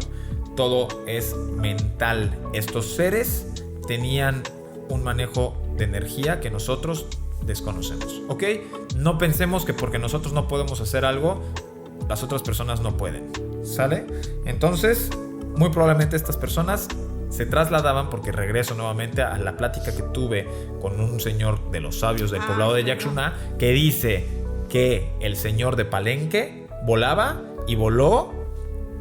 Todo es mental. Estos seres tenían un manejo de energía que nosotros desconocemos. ¿Ok? No pensemos que porque nosotros no podemos hacer algo, las otras personas no pueden. ¿Sale? Entonces, muy probablemente estas personas se trasladaban, porque regreso nuevamente a la plática que tuve con un señor de los sabios del poblado de Yaxuná, que dice que el señor de Palenque volaba y voló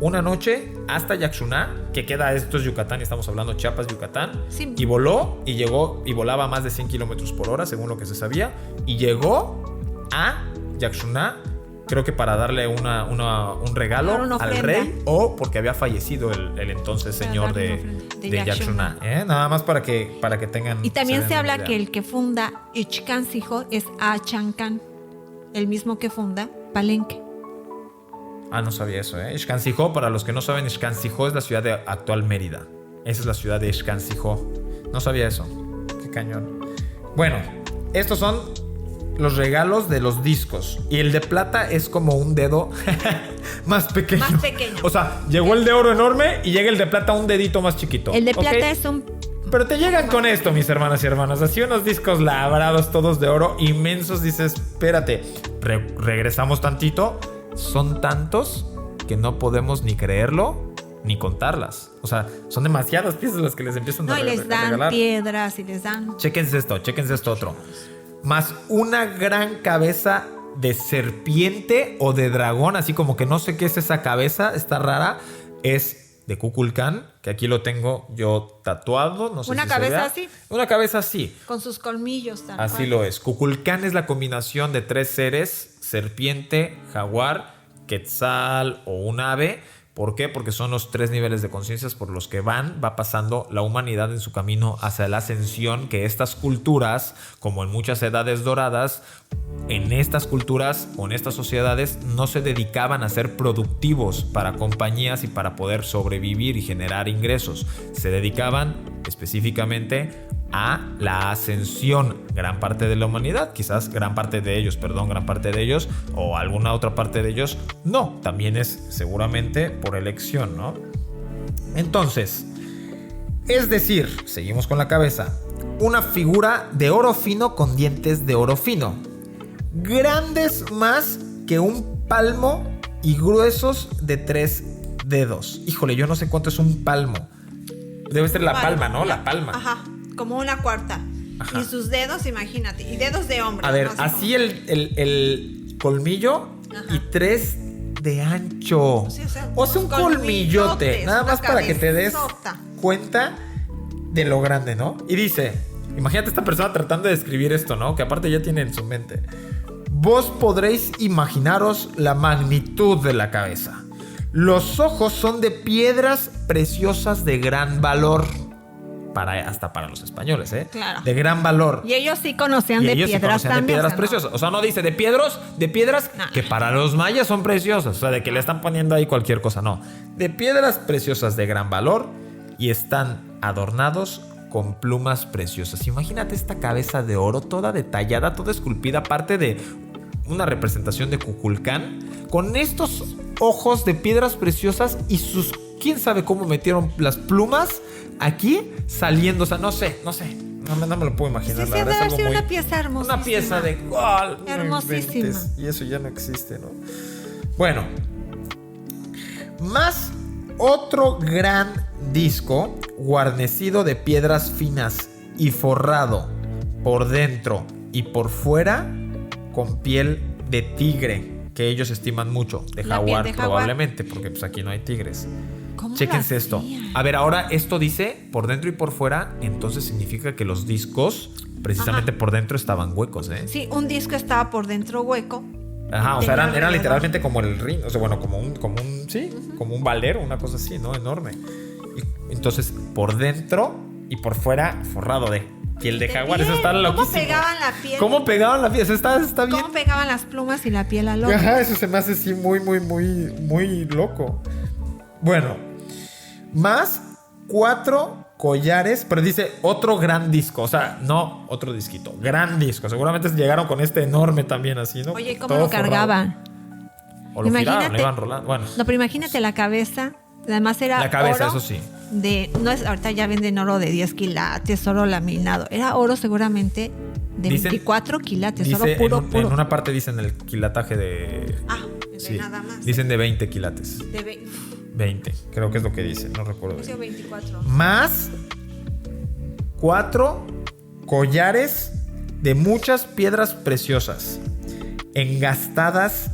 una noche hasta Yaxuná, que queda, esto es Yucatán, y estamos hablando Chiapas, Yucatán, Sí. y voló y llegó y volaba a más de 100 kilómetros por hora, según lo que se sabía, y llegó a Yaxuná, creo que para darle un regalo Dar una al ofrenda. rey, o porque había fallecido el entonces Para señor darle de, una ofrenda de de Yaxuná. Nada más para que tengan. Y también den se una habla idea. que el que funda Ichkansijo es Achancan, el mismo que funda Palenque. Ah, no sabía eso, ¿eh? Ixcancijó, para los que no saben, Ixcancijó es la ciudad de actual Mérida. Esa es la ciudad de Ixcancijó. No sabía eso. Qué cañón. Bueno, estos son los regalos de los discos. Y el de plata es como un dedo más pequeño. Más pequeño. O sea, llegó el de oro enorme y llega el de plata un dedito más chiquito. El de ¿ok? plata es un... Pero te llegan con esto, mis hermanas y hermanos. Así unos discos labrados todos de oro, inmensos. Dices, espérate, regresamos tantito. Son tantos que no podemos ni creerlo ni contarlas. O sea, son demasiadas piezas las que les empiezan No, a y les dan regalar. piedras y les dan... Chéquense esto otro. Más una gran cabeza de serpiente o de dragón, así como que no sé qué es esa cabeza, está rara, es de Kukulcán, que aquí lo tengo yo tatuado, no sé ¿Una si cabeza se vea. así? Una cabeza así. Con sus colmillos tal Así cual. lo es. Kukulcán es la combinación de 3 seres: serpiente, jaguar, quetzal o un ave. ¿Por qué? Porque son los 3 niveles de conciencias por los que va pasando la humanidad en su camino hacia la ascensión, que estas culturas, como en muchas edades doradas, en estas culturas o en estas sociedades no se dedicaban a ser productivos para compañías y para poder sobrevivir y generar ingresos. Se dedicaban específicamente a la ascensión. Gran parte de la humanidad, quizás gran parte de ellos, o alguna otra parte de ellos, no, también es seguramente por elección, ¿no? Entonces, es decir, seguimos con la cabeza, una figura de oro fino con dientes de oro fino, grandes más que un palmo y gruesos de 3 dedos. Híjole, yo no sé cuánto es un palmo. Debe ser la palma, ¿no? La palma. Ajá, como una cuarta. Ajá. Y sus dedos, imagínate, y dedos de hombre. A ver, ¿no? así como... el colmillo. Ajá. Y 3 de ancho. Sí, o sea un colmillote. Nada más para que te des cabezota. cuenta de lo grande, ¿no? Y dice, imagínate esta persona tratando de describir esto, ¿no? Que aparte ya tiene en su mente. Vos podréis imaginaros la magnitud de la cabeza. Los ojos son de piedras preciosas de gran valor. Hasta para los españoles, ¿eh? Claro. De gran valor. Y ellos sí conocían de piedras también. De piedras preciosas. O sea, no dice de piedras que para los mayas son preciosas. O sea, de que le están poniendo ahí cualquier cosa. No. De piedras preciosas de gran valor y están adornados con plumas preciosas. Imagínate esta cabeza de oro toda detallada, toda esculpida, parte de una representación de Kukulcán, con estos ojos de piedras preciosas y sus... ¿Quién sabe cómo metieron las plumas aquí saliendo? O sea, no sé. No me lo puedo imaginar. Sí, la verdad, es una pieza hermosísima. Una pieza de ¡oh! Hermosísima. Y eso ya no existe, ¿no? Bueno. Más otro gran disco guarnecido de piedras finas y forrado por dentro y por fuera con piel de tigre, que ellos estiman mucho, de jaguar probablemente, porque pues aquí no hay tigres. Chéquense esto. A ver, ahora esto dice por dentro y por fuera, entonces significa que los discos precisamente por dentro estaban huecos, ¿eh? Sí, un disco estaba por dentro hueco. Ajá, o sea, eran literalmente como el ring, o sea, bueno, como un valero, una cosa así, ¿no? Enorme. Y entonces, por dentro y por fuera, forrado de piel de jaguar. Eso está loquísimo. ¿Cómo pegaban la piel? ¿Cómo pegaban la piel? Eso está bien. ¿Cómo pegaban las plumas y la piel al otro? Ajá, eso se me hace así muy loco. Bueno, más 4 collares, pero dice otro gran disco, o sea, no otro disquito, gran disco. Seguramente llegaron con este enorme también así, ¿no? Oye, ¿cómo lo cargaban? O lo giraban, lo iban rolando. Bueno. No, pero imagínate la cabeza. Además era la cabeza, oro eso sí. No es, ahorita ya venden oro de 10 quilates, oro laminado. Era oro seguramente de 24 quilates, oro puro. En una parte dicen el quilataje de... sí, nada más. Dicen de 20 quilates. De 20, creo que es lo que dicen, no recuerdo. 24. Más 4 collares de muchas piedras preciosas, engastadas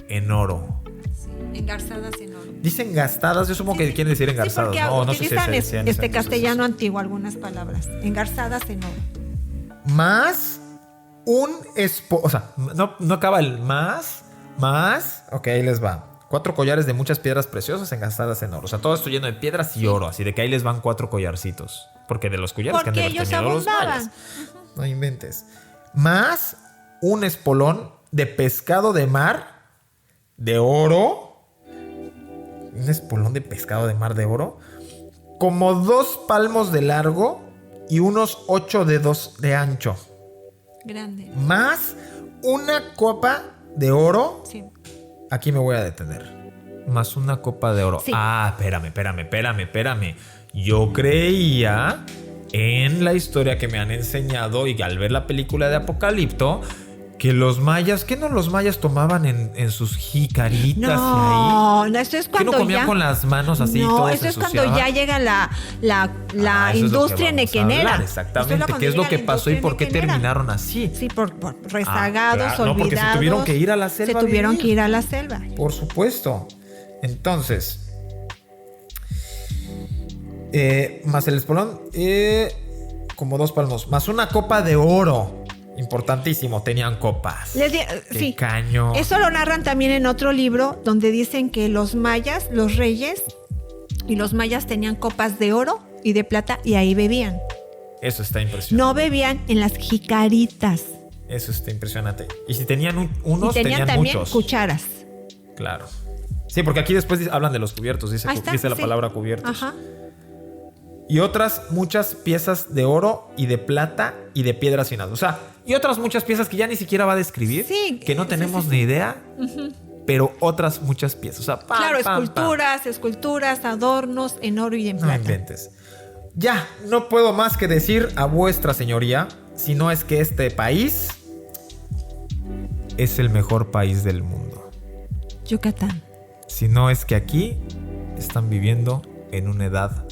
en oro. Sí, engarzadas en oro. Dicen gastadas, yo supongo que quieren decir engarzadas. No sé si se castellano antiguo algunas palabras. Engarzadas en oro. Más un o sea, no acaba el más. Ok, ahí les va. 4 collares de muchas piedras preciosas engastadas en oro. O sea, todo esto lleno de piedras y oro. Así de que ahí les van 4 collarcitos. Porque de los collares porque que han de haber tenido los mayas. No inventes. Más un espolón de pescado de mar de oro. Un espolón de pescado de mar de oro. Como 2 palmos de largo y unos 8 dedos de ancho. Grande. Más una copa de oro. Sí. Aquí me voy a detener. Más una copa de oro. Sí. Espérame. Yo creía en la historia que me han enseñado y al ver la película de Apocalipto Que los mayas, ¿qué no los mayas tomaban en sus jicaritas y ahí? No, eso es ¿Qué cuando no comían ya... con las manos así y No, todo eso se es cuando ensuciaba? ya llega la Eso es lo que industria vamos a nequenera. hablar, Eso exactamente. cuando ¿Qué es lo llega que la pasó y industria por qué nequenera. terminaron así? Sí, por rezagados, claro, no, porque se olvidados. tuvieron que ir a la selva Se a tuvieron vivir. que ir a la selva. Por supuesto. Entonces, más el espolón, como 2 palmos, más una copa de oro. Importantísimo, tenían copas. Qué Sí, caño. eso lo narran también en otro libro donde dicen que los mayas, los reyes y los mayas tenían copas de oro y de plata y ahí bebían. Eso está impresionante. No bebían en las jicaritas. Eso está impresionante. Y si tenían unos, Y tenían también muchos. cucharas. Claro. Sí, porque aquí después hablan de los cubiertos, dice Ahí está, la sí. palabra cubiertos. Ajá. Y otras muchas piezas de oro y de plata y de piedras finadas. O sea, y otras muchas piezas que ya ni siquiera va a describir, Sí, que no tenemos ni idea, pero otras muchas piezas. O sea, Claro, esculturas, adornos en oro y en No plata. inventes. Ya, no puedo más que decir a vuestra señoría, si no es que este país es el mejor país del mundo. Yucatán. Si no es que aquí están viviendo en una edad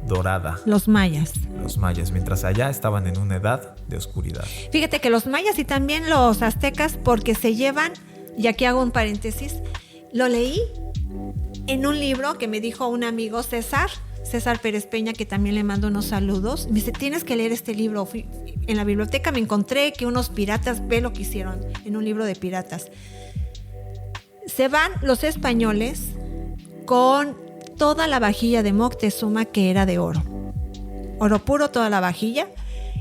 dorada. Los mayas. Los mayas, mientras allá estaban en una edad de oscuridad. Fíjate que los mayas y también los aztecas, porque se llevan, y aquí hago un paréntesis, lo leí en un libro que me dijo un amigo César Pérez Peña, que también le mando unos saludos. Me dice, tienes que leer este libro. En la biblioteca me encontré que unos piratas, ve lo que hicieron en un libro de piratas. Se van los españoles con toda la vajilla de Moctezuma, que era de oro. Oro puro, toda la vajilla.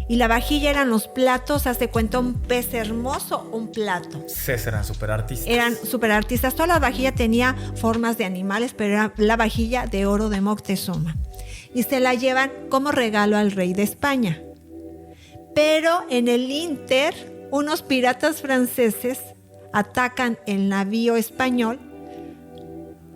Y la vajilla eran los platos, haz de cuenta, un pez hermoso, un plato. César eran super artistas. Eran súper artistas. Toda la vajilla tenía formas de animales, pero era la vajilla de oro de Moctezuma. Y se la llevan como regalo al rey de España. Pero en el ínter, unos piratas franceses atacan el navío español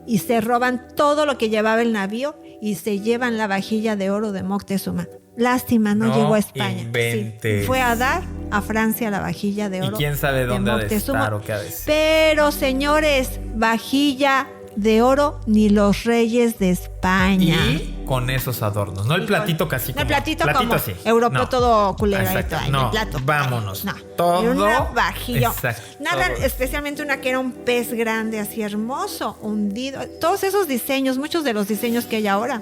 y se roban todo lo que llevaba el navío y se llevan la vajilla de oro de Moctezuma. Lástima, no llegó a España. Inventes. Sí, fue a dar a Francia la vajilla de oro. Y quién sabe dónde de ha de Moctezuma. estar o qué ha de ser. Pero, señores, vajilla de oro ni los reyes de España. Y con esos adornos. No el platito casi No, el como. platito como así. europeo No. todo culero. Exacto. Ahí, No, el plato. vámonos. No, Todo. era una vajilla. Exacto. Narran Todo. especialmente una que era un pez grande, así hermoso, hundido. Todos esos diseños, muchos de los diseños que hay ahora,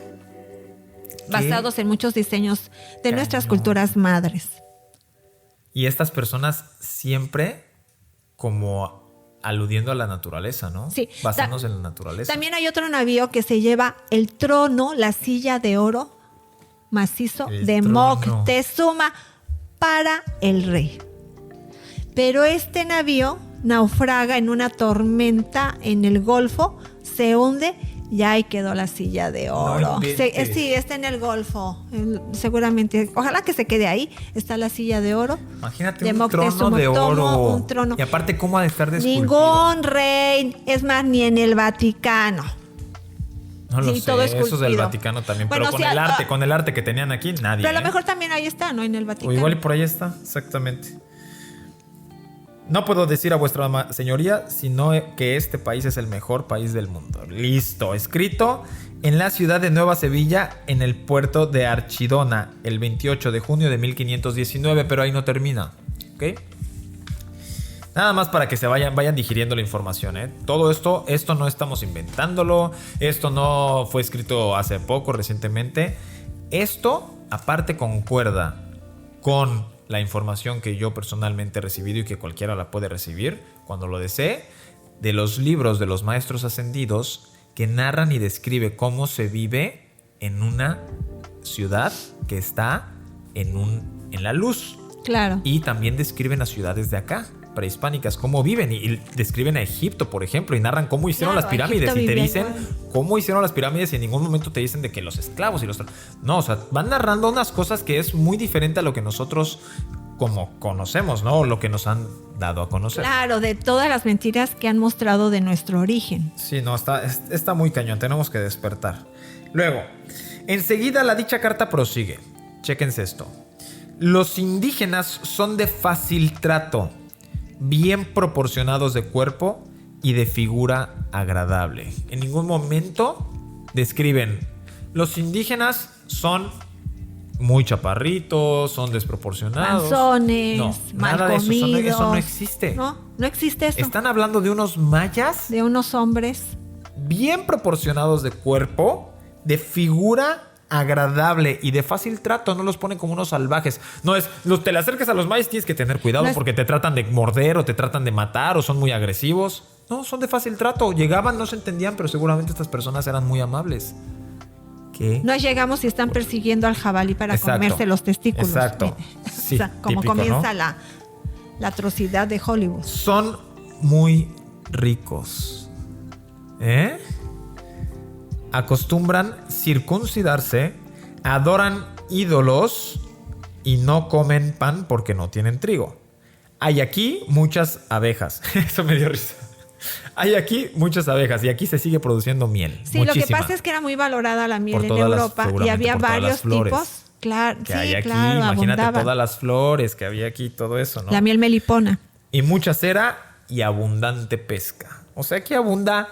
basados en muchos diseños de nuestras Cañón. culturas madres. Y estas personas siempre como aludiendo a la naturaleza, ¿no? Sí. Basándose en la naturaleza. También hay otro navío que se lleva el trono, la silla de oro macizo El de trono. Moctezuma para el rey. Pero este navío naufraga en una tormenta en el Golfo, se hunde y ahí quedó la silla de oro. inventes. Sí, está en el Golfo, seguramente. Ojalá que se quede ahí. Está la silla de oro. Imagínate de un Moctezuma. trono de oro. Tomó un trono. Y aparte, ¿cómo ha de estar de esculpido? Ningún rey, es más, ni en el Vaticano. No lo Sí, sé, todo eso del esculpido. Vaticano también. Bueno, pero sí, con el arte que tenían aquí, nadie. Pero a lo mejor también ahí está, ¿no? En el O Vaticano. igual y por ahí está, exactamente. No puedo decir a vuestra señoría, sino que este país es el mejor país del mundo. Listo, escrito en la ciudad de Nueva Sevilla, en el puerto de Archidona, el 28 de junio de 1519, pero ahí no termina, ¿ok? Nada más para que se vayan digiriendo la información, ¿eh? Todo esto no estamos inventándolo, esto no fue escrito hace poco, recientemente. Esto, aparte, concuerda con la información que yo personalmente he recibido y que cualquiera la puede recibir cuando lo desee, de los libros de los maestros ascendidos que narran y describe cómo se vive en una ciudad que está en la luz. Claro. Y también describen las ciudades de acá, prehispánicas, cómo viven. Y describen a Egipto, por ejemplo, y narran cómo hicieron Claro, las pirámides. Egipto Y te vivía dicen igual. cómo hicieron las pirámides y en ningún momento te dicen de que los esclavos y los... No, o sea, van narrando unas cosas que es muy diferente a lo que nosotros como conocemos, ¿no? O lo que nos han dado a conocer. Claro, de todas las mentiras que han mostrado de nuestro origen. Sí, no, está muy cañón, tenemos que despertar. Luego, enseguida la dicha carta prosigue. Chéquense esto. Los indígenas son de fácil trato. bien proporcionados de cuerpo y de figura agradable. En ningún momento describen los indígenas son muy chaparritos, son desproporcionados. Panzones, no, mal nada de comidos. Eso no existe. No existe eso. Están hablando de unos mayas De unos hombres. bien proporcionados de cuerpo, de figura agradable y de fácil trato. No los ponen como unos salvajes. No es, te le acerques a los mayas, tienes que tener cuidado No es- porque te tratan de morder o te tratan de matar o son muy agresivos. No, son de fácil trato. Llegaban, no se entendían, pero seguramente estas personas eran muy amables. ¿Qué? No llegamos y están persiguiendo al jabalí para Exacto. comerse los testículos. Exacto. Sí, O sea, como típico, comienza ¿no? la atrocidad de Hollywood. Son muy ricos. ¿Eh? Acostumbran circuncidarse, adoran ídolos y no comen pan porque no tienen trigo. Hay aquí muchas abejas. Eso me dio risa. Hay aquí muchas abejas y aquí se sigue produciendo miel. Sí, muchísima. lo que pasa es que era muy valorada la miel Por en todas las- Europa y seguramente había por todas varios las flores tipos. Claro, que sí, hay aquí, claro, imagínate abundaba. todas las flores que había aquí, todo eso, ¿no? La miel melipona. Y mucha cera y abundante pesca. O sea, aquí abunda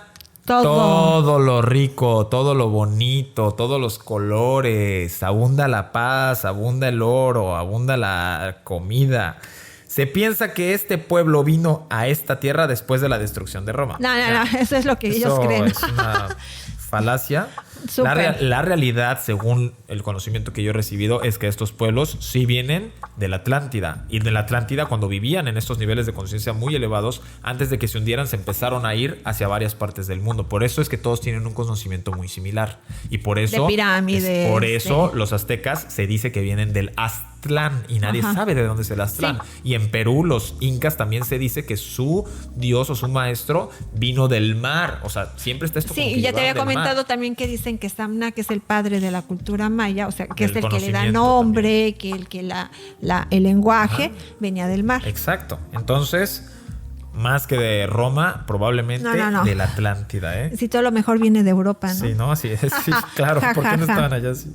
Todo. todo lo rico, todo lo bonito, todos los colores. Abunda la paz, abunda el oro, abunda la comida. Se piensa que este pueblo vino a esta tierra después de la destrucción de Roma. No, eso es lo que ellos Eso creen. es una falacia. Súper. La realidad, según el conocimiento que yo he recibido, es que estos pueblos sí vienen de la Atlántida. Y de la Atlántida, cuando vivían en estos niveles de conciencia muy elevados, antes de que se hundieran, se empezaron a ir hacia varias partes del mundo. Por eso es que todos tienen un conocimiento muy similar. Y por eso, De pirámides. por eso los aztecas se dice que vienen del Aztlán. Y nadie Ajá. sabe de dónde es el Aztlán. Sí. Y en Perú, los incas también se dice que su dios o su maestro vino del mar. O sea, siempre está esto como Sí, que y ya te llevaron había del mar. comentado también que dicen que Samna, que es el padre de la cultura maya, o sea, que es Del el que le da conocimiento nombre, que el lenguaje venía del mar. Exacto. Entonces, más que de Roma, probablemente No. de la Atlántida, ¿eh? Si todo lo mejor viene de Europa, ¿no? Sí, ¿no? Así es. Sí, claro. ¿Por qué no estaban allá así?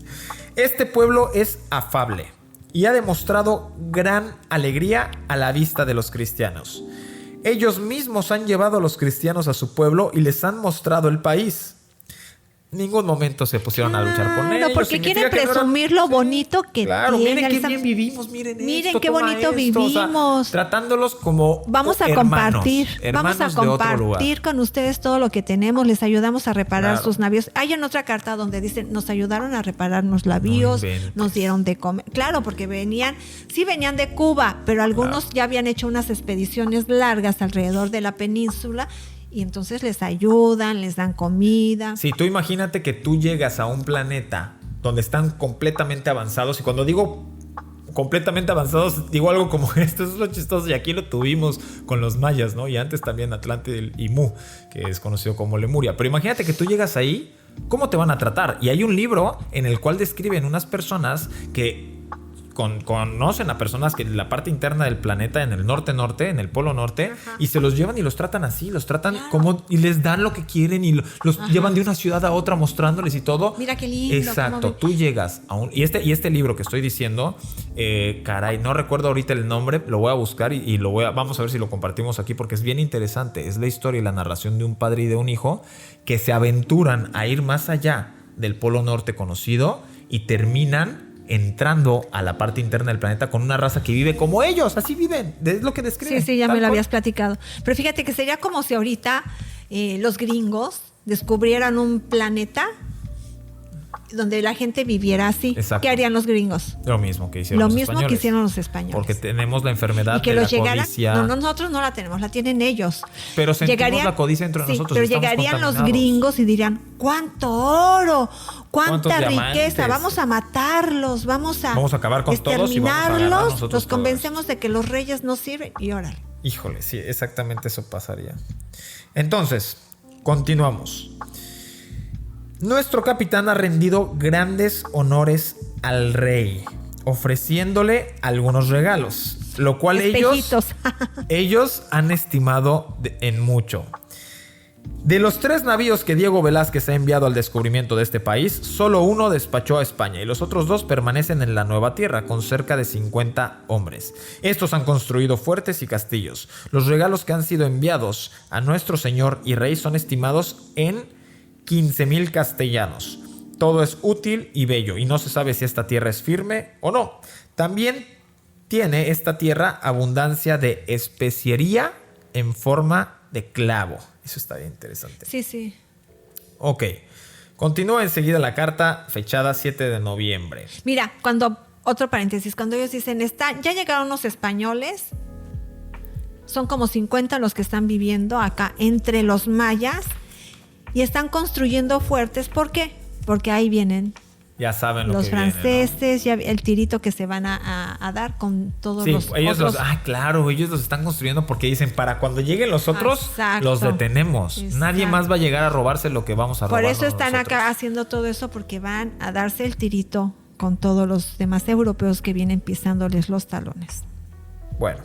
Este pueblo es afable y ha demostrado gran alegría a la vista de los cristianos. Ellos mismos han llevado a los cristianos a su pueblo y les han mostrado el país. Ningún momento se pusieron a luchar con ellos. Porque Significa quieren que no eran- presumir lo Sí, bonito que claro, tienen. miren qué Están- bien vivimos, miren Miren qué toma bonito o sea, vivimos. tratándolos como Vamos a hermanos, compartir, hermanos vamos a de otro lugar. compartir con ustedes todo lo que tenemos, les ayudamos a reparar Claro. sus navíos. Hay en otra carta donde dicen, nos ayudaron a reparar los navíos, inventes. nos dieron de comer. Claro, porque venían de Cuba, pero algunos Claro. ya habían hecho unas expediciones largas alrededor de la península y entonces les ayudan, les dan comida. Sí, tú imagínate que tú llegas a un planeta donde están completamente avanzados. Y cuando digo completamente avanzados, digo algo como esto es lo chistoso. Y aquí lo tuvimos con los mayas, ¿no? Y antes también Atlántida y Mu, que es conocido como Lemuria. Pero imagínate que tú llegas ahí, ¿cómo te van a tratar? Y hay un libro en el cual describen unas personas que conocen a personas que en la parte interna del planeta, en el norte, en el polo norte, Ajá. y se los llevan y los tratan así, los tratan Claro. como y les dan lo que quieren y los Ajá. llevan de una ciudad a otra mostrándoles y todo. Mira qué lindo, Exacto, cómo ven. tú llegas a un... Y este libro que estoy diciendo, caray, no recuerdo ahorita el nombre, lo voy a buscar y vamos a ver si lo compartimos aquí porque es bien interesante. Es la historia y la narración de un padre y de un hijo que se aventuran a ir más allá del polo norte conocido y terminan entrando a la parte interna del planeta con una raza que vive como ellos, así viven, es lo que describen. Sí, ya tal me lo cual. habías platicado. Pero fíjate que sería como si ahorita los gringos descubrieran un planeta donde la gente viviera así. Exacto. ¿Qué harían los gringos? Lo mismo que hicieron Lo los mismo españoles. que hicieron los españoles. Porque tenemos la enfermedad y que de la los llegaran. codicia. No, nosotros no la tenemos, la tienen ellos. Pero sentimos la codicia entre nosotros, Pero estamos llegarían los contaminados. gringos y dirían: ¿cuánto oro? ¿Cuántos ¿Cuánta diamantes? riqueza? Vamos a matarlos, vamos a acabar con todos y vamos a agarrar exterminarlos. nosotros Los todo convencemos de que los reyes no sirven y órale. Híjole, sí, exactamente eso pasaría. Entonces, continuamos. Nuestro capitán ha rendido grandes honores al rey, ofreciéndole algunos regalos, lo cual Espejitos. ellos han estimado en mucho. De los 3 navíos que Diego Velázquez ha enviado al descubrimiento de este país, solo uno despachó a España y los otros 2 permanecen en la Nueva Tierra con cerca de 50 hombres. Estos han construido fuertes y castillos. Los regalos que han sido enviados a nuestro señor y rey son estimados en 15,000 castellanos. Todo es útil y bello y no se sabe si esta tierra es firme o no. También tiene esta tierra abundancia de especiería en forma de clavo. Eso está bien interesante. Sí, sí. Ok. Continúa enseguida la carta fechada 7 de noviembre. Mira, otro paréntesis, cuando ellos dicen, ya llegaron los españoles, son como 50 los que están viviendo acá entre los mayas y están construyendo fuertes. ¿Por qué? Porque ahí vienen. Ya saben lo los que viene, franceses, ¿no? Ya el tirito que se van a dar con todos los ellos otros. Claro, ellos los están construyendo porque dicen, para cuando lleguen los otros, Exacto. los detenemos. Exacto. Nadie más va a llegar a robarse lo que vamos a robar. Por eso están nosotros acá haciendo todo eso, porque van a darse el tirito con todos los demás europeos que vienen pisándoles los talones. Bueno.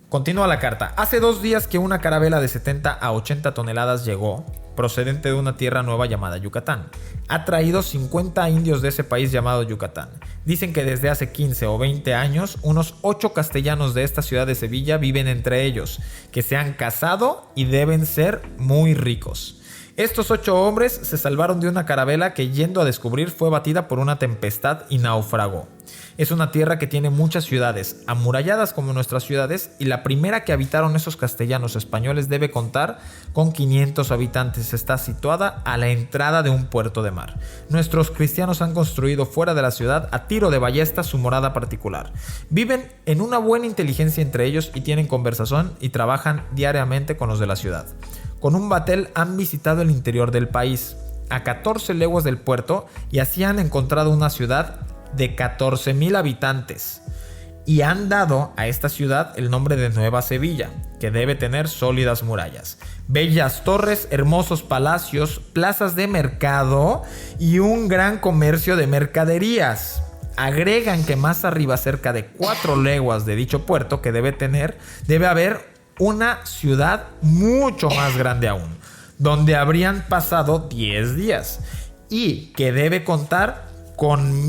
Continúa la carta. Hace 2 días que una carabela de 70 a 80 toneladas llegó, procedente de una tierra nueva llamada Yucatán. Ha traído 50 indios de ese país llamado Yucatán. Dicen que desde hace 15 o 20 años, unos 8 castellanos de esta ciudad de Sevilla viven entre ellos, que se han casado y deben ser muy ricos. Estos 8 hombres se salvaron de una carabela que, yendo a descubrir, fue batida por una tempestad y naufragó. Es una tierra que tiene muchas ciudades, amuralladas como nuestras ciudades, y la primera que habitaron esos castellanos españoles debe contar con 500 habitantes. Está situada a la entrada de un puerto de mar. Nuestros cristianos han construido fuera de la ciudad, a tiro de ballesta, su morada particular. Viven en una buena inteligencia entre ellos y tienen conversación y trabajan diariamente con los de la ciudad. Con un batel han visitado el interior del país, a 14 leguas del puerto, y así han encontrado una ciudad de 14,000 habitantes y han dado a esta ciudad el nombre de Nueva Sevilla, que debe tener sólidas murallas, bellas torres, hermosos palacios, plazas de mercado y un gran comercio de mercaderías. Agregan que más arriba, cerca de 4 leguas de dicho puerto que debe haber una ciudad mucho más grande aún, donde habrían pasado 10 días y que debe contar con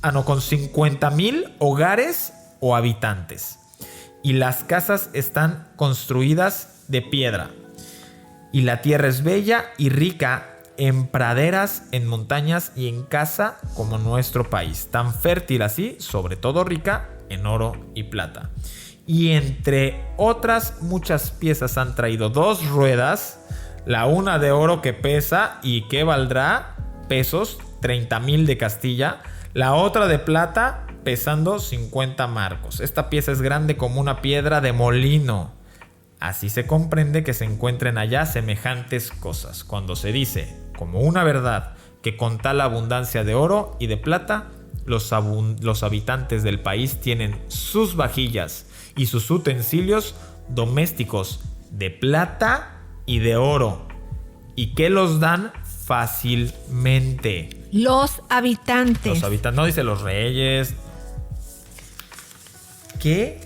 50,000 hogares o habitantes. Y las casas están construidas de piedra. Y la tierra es bella y rica en praderas, en montañas y en casa como nuestro país. Tan fértil así, sobre todo rica en oro y plata. Y entre otras muchas piezas han traído 2 ruedas, la una de oro que pesa y que valdrá pesos 30,000 de Castilla, la otra de plata pesando 50 marcos. Esta pieza es grande como una piedra de molino. Así se comprende que se encuentren allá semejantes cosas, cuando se dice, como una verdad, que con tal abundancia de oro y de plata, los habitantes del país tienen sus vajillas y sus utensilios domésticos de plata y de oro, y que los dan fácilmente. Los habitantes. No dice los reyes. ¡Qué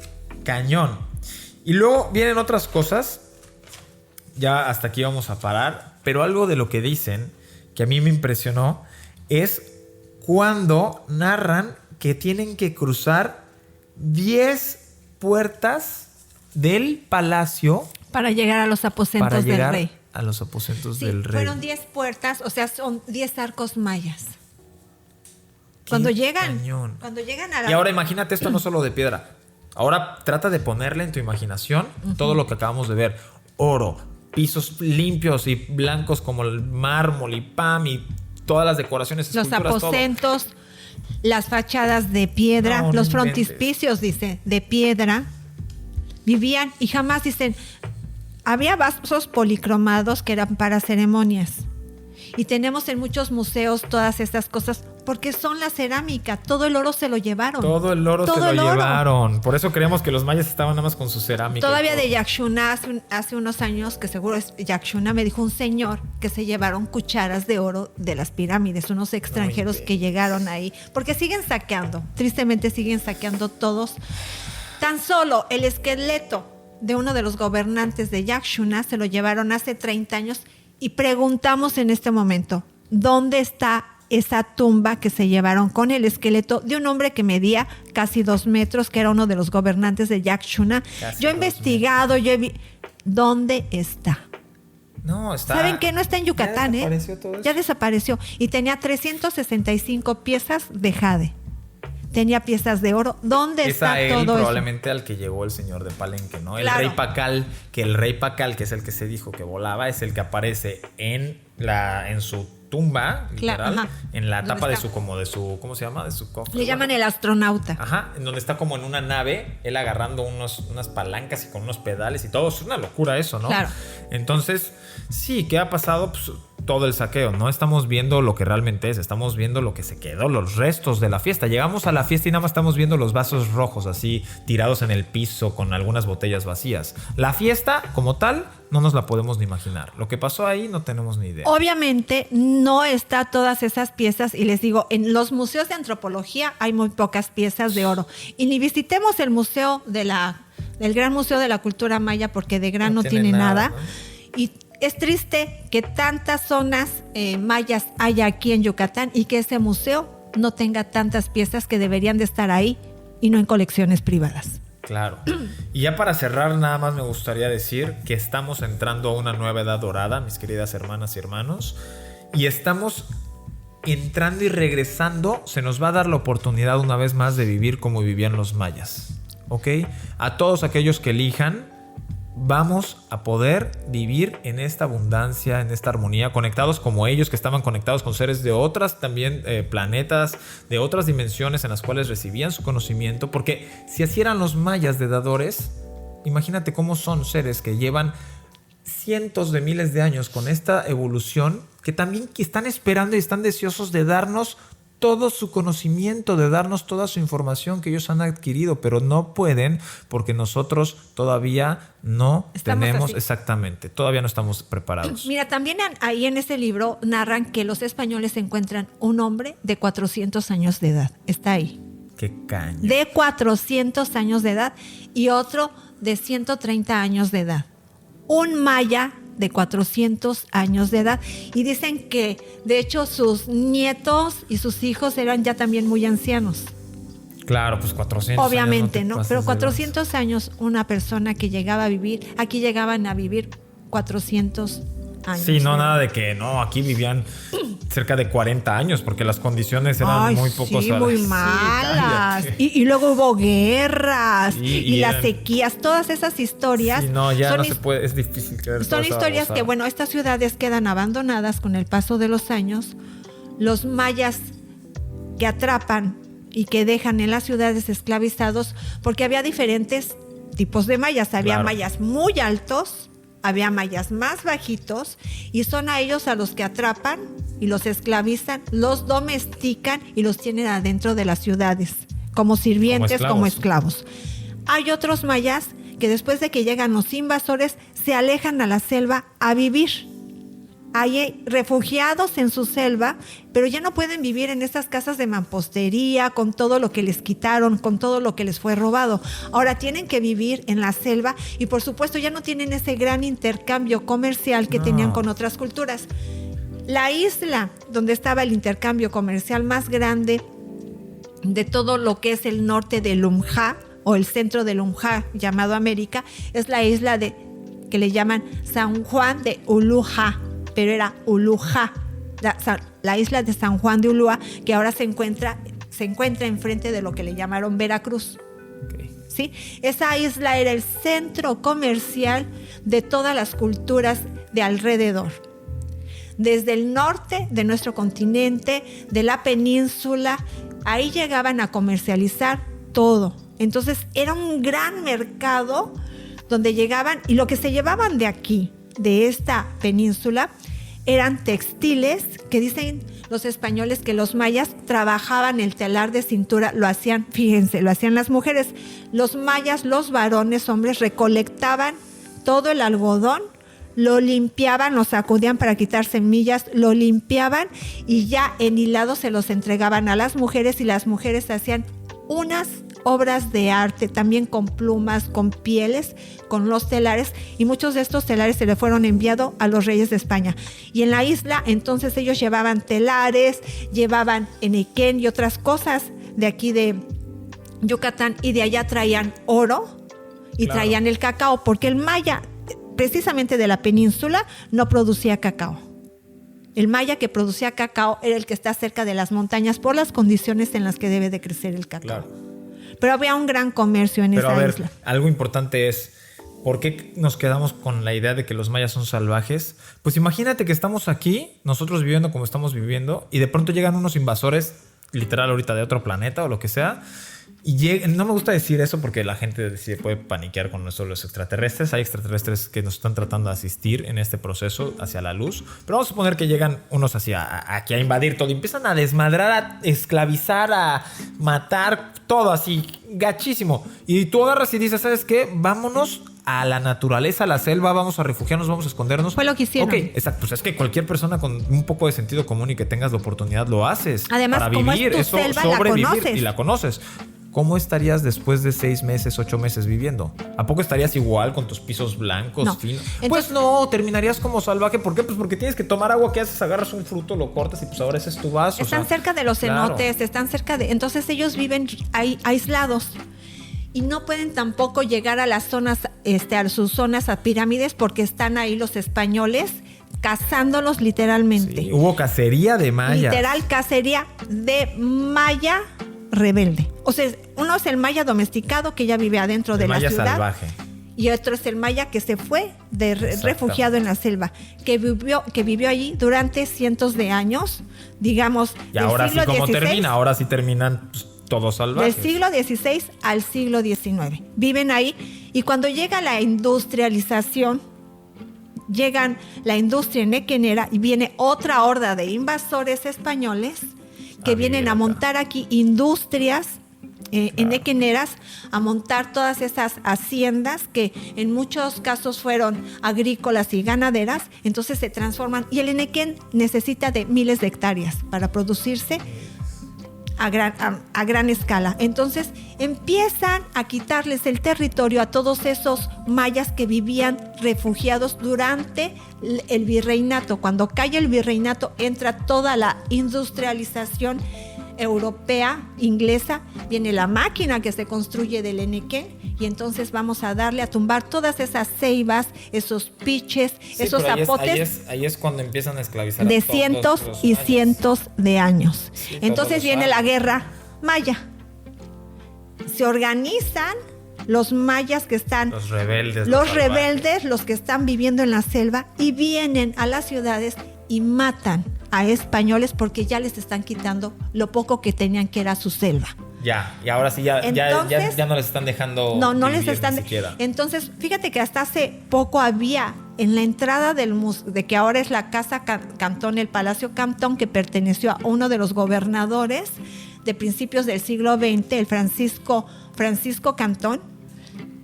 cañón! Y luego vienen otras cosas. Ya hasta aquí vamos a parar. Pero algo de lo que dicen, que a mí me impresionó, es cuando narran que tienen que cruzar 10 puertas del palacio para llegar a los aposentos del rey. A los aposentos Sí, del rey. fueron 10 puertas, o sea, son 10 arcos mayas. Cuando llegan a la... Y ahora imagínate esto no solo de piedra. Ahora trata de ponerle en tu imaginación todo lo que acabamos de ver. Oro, pisos limpios y blancos como el mármol y pam y todas las decoraciones, los esculturas, aposentos, todo. Las fachadas de piedra, No, los no frontispicios, dice, de piedra. Vivían y jamás, dicen, había vasos policromados que eran para ceremonias. Y tenemos en muchos museos todas estas cosas porque son la cerámica. Todo el oro se lo llevaron. Todo el oro se lo llevaron. Por eso creemos que los mayas estaban nada más con su cerámica. Todavía de Yaxchuna, hace unos años, que seguro es Yaxchuna, me dijo un señor que se llevaron cucharas de oro de las pirámides, unos extranjeros que llegaron ahí. Porque siguen saqueando, tristemente siguen saqueando todos. Tan solo el esqueleto de uno de los gobernantes de Yaxchuna, se lo llevaron hace 30 años y preguntamos en este momento, ¿dónde está esa tumba que se llevaron con el esqueleto de un hombre que medía casi 2 metros, que era uno de los gobernantes de Yaxchuna? Yo he investigado, ¿dónde está? No, está... ¿Saben qué? No está en Yucatán, ya desapareció todo eso. Ya desapareció. Y tenía 365 piezas de jade. Tenía piezas de oro. ¿Dónde está él, todo probablemente al que llegó el señor de Palenque, ¿no? Claro. El rey Pacal, que es el que se dijo que volaba, es el que aparece en su tumba, literal, Ajá. en la tapa de está? su, ¿cómo se llama? De su cofre. Le llaman el astronauta. Ajá, en donde está como en una nave, él agarrando unas palancas y con unos pedales y todo. Es una locura eso, ¿no? Claro. Entonces, sí, ¿qué ha pasado? Pues todo el saqueo. No estamos viendo lo que realmente es, estamos viendo lo que se quedó, los restos de la fiesta. Llegamos a la fiesta y nada más estamos viendo los vasos rojos así tirados en el piso con algunas botellas vacías. La fiesta como tal no nos la podemos ni imaginar. Lo que pasó ahí no tenemos ni idea. Obviamente no está todas esas piezas, y les digo, en los museos de antropología hay muy pocas piezas de oro. Y ni visitemos el museo el Gran Museo de la Cultura Maya, porque de gran no tiene nada. ¿No? Y es triste que tantas zonas mayas haya aquí en Yucatán y que ese museo no tenga tantas piezas que deberían de estar ahí y no en colecciones privadas. Claro. Y ya para cerrar, nada más me gustaría decir que estamos entrando a una nueva edad dorada, mis queridas hermanas y hermanos, y estamos entrando y regresando. Se nos va a dar la oportunidad una vez más de vivir como vivían los mayas, ¿ok? A todos aquellos que elijan, vamos a poder vivir en esta abundancia, en esta armonía, conectados como ellos, que estaban conectados con seres de otras también planetas, de otras dimensiones en las cuales recibían su conocimiento, porque si así eran los mayas de dadores, imagínate cómo son seres que llevan cientos de miles de años con esta evolución, que también están esperando y están deseosos de darnos todo su conocimiento, de darnos toda su información que ellos han adquirido, pero no pueden porque nosotros todavía no tenemos, exactamente, todavía no estamos preparados. Mira, también ahí en ese libro narran que los españoles encuentran un hombre de 400 años de edad. Está ahí. ¡Qué caña! De 400 años de edad y otro de 130 años de edad. Un maya de 400 años de edad, y dicen que de hecho sus nietos y sus hijos eran ya también muy ancianos. Claro, pues 400 obviamente años no, pero 400 años, una persona que llegaba a vivir, aquí llegaban a vivir 400 años. Sí, no, nada de que no, aquí vivían cerca de 40 años porque las condiciones eran muy pocos. Sí, muy malas. Y luego hubo guerras y las sequías, todas esas historias. Sí, no, ya no se puede, es difícil creer. Son historias que, bueno, estas ciudades quedan abandonadas con el paso de los años. Los mayas que atrapan y que dejan en las ciudades esclavizados, porque había diferentes tipos de mayas. Había mayas muy altos, había mayas más bajitos, y son a ellos a los que atrapan y los esclavizan, los domestican y los tienen adentro de las ciudades, como sirvientes, como esclavos. Hay otros mayas que después de que llegan los invasores, se alejan a la selva a vivir. Hay refugiados en su selva, pero ya no pueden vivir en estas casas de mampostería, con todo lo que les quitaron, con todo lo que les fue robado. Ahora tienen que vivir en la selva y, por supuesto, ya no tienen ese gran intercambio comercial que tenían con otras culturas. La isla donde estaba el intercambio comercial más grande de todo lo que es el norte de Lumja, o el centro de Lumja, llamado América, es la isla que le llaman San Juan de Ulúa, pero era Ulúa, la isla de San Juan de Ulúa, que ahora se encuentra enfrente de lo que le llamaron Veracruz. ¿Sí? Esa isla era el centro comercial de todas las culturas de alrededor. Desde el norte de nuestro continente, de la península, ahí llegaban a comercializar todo. Entonces era un gran mercado donde llegaban, y lo que se llevaban de aquí, de esta península, eran textiles, que dicen los españoles que los mayas trabajaban el telar de cintura, lo hacían, fíjense, lo hacían las mujeres. Los mayas, los varones, hombres, recolectaban todo el algodón, lo limpiaban, lo sacudían para quitar semillas, lo limpiaban y ya en hilado se los entregaban a las mujeres, y las mujeres hacían unas obras de arte, también con plumas, con pieles, con los telares, y muchos de estos telares se le fueron enviados a los reyes de España. Y en la isla, entonces ellos llevaban telares, llevaban enequén y otras cosas de aquí de Yucatán, y de allá traían oro y traían el cacao, porque el maya, precisamente de la península, no producía cacao. El maya que producía cacao era el que está cerca de las montañas por las condiciones en las que debe de crecer el cacao. Claro. Pero había un gran comercio en esa isla. Algo importante es, ¿por qué nos quedamos con la idea de que los mayas son salvajes? Pues imagínate que estamos aquí, nosotros viviendo como estamos viviendo, y de pronto llegan unos invasores, literal ahorita de otro planeta o lo que sea, y no me gusta decir eso porque la gente se puede paniquear con eso, los extraterrestres. Hay extraterrestres que nos están tratando de asistir en este proceso hacia la luz. Pero vamos a suponer que llegan unos aquí a invadir todo y empiezan a desmadrar, a esclavizar, a matar, todo así, gachísimo. Y tú agarras y dices, ¿sabes qué? Vámonos a la naturaleza, a la selva, vamos a refugiarnos, vamos a escondernos. Fue lo que hicieron. Ok, exacto. Pues es que cualquier persona con un poco de sentido común y que tengas la oportunidad lo haces. Además, para como vivir, es tu selva, sobrevivir, la conoces. y la conoces. ¿Cómo estarías después de 6 meses, 8 meses viviendo? ¿A poco estarías igual con tus pisos blancos, no. finos? Entonces, pues no, terminarías como salvaje. ¿Por qué? Pues porque tienes que tomar agua. ¿Qué haces? Agarras un fruto, lo cortas y pues ahora ese es tu vaso. Están cerca de los cenotes, están cerca de... Entonces ellos viven ahí aislados. Y no pueden tampoco llegar a las zonas, a sus zonas, a pirámides, porque están ahí los españoles cazándolos literalmente. Sí, hubo cacería de mayas. Literal cacería de maya rebelde. O sea, uno es el maya domesticado que ya vive adentro de la ciudad. Maya salvaje. Y otro es el maya que se fue refugiado en la selva, que vivió allí durante cientos de años, digamos, y ahora sí, ¿cómo termina? Ahora sí terminan pues, todos salvajes. Del siglo XVI al siglo XIX. Viven ahí, y cuando llega la industrialización, llegan la industria nequenera y viene otra horda de invasores españoles que vienen a montar aquí industrias nequeneras, a montar todas esas haciendas que en muchos casos fueron agrícolas y ganaderas. Entonces se transforman, y el enequén necesita de miles de hectáreas para producirse a gran escala. Entonces empiezan a quitarles el territorio a todos esos mayas que vivían refugiados durante el virreinato. Cuando cae el virreinato, entra toda la industrialización europea, inglesa, viene la máquina que se construye del enequén, y entonces vamos a darle a tumbar todas esas ceibas, esos piches, esos zapotes. Ahí es cuando empiezan a esclavizar de a todos cientos y mayas. Cientos de años. Sí, entonces viene la guerra maya. Se organizan los mayas que están... Los rebeldes. Los que están viviendo en la selva, y vienen a las ciudades y matan a españoles porque ya les están quitando lo poco que tenían, que era su selva. Ya, y ahora sí ya no les están dejando. No les están. Ni siquiera. Entonces, fíjate que hasta hace poco había en la entrada de que ahora es la Casa Cantón, el Palacio Cantón, que perteneció a uno de los gobernadores de principios del siglo XX, el Francisco Cantón.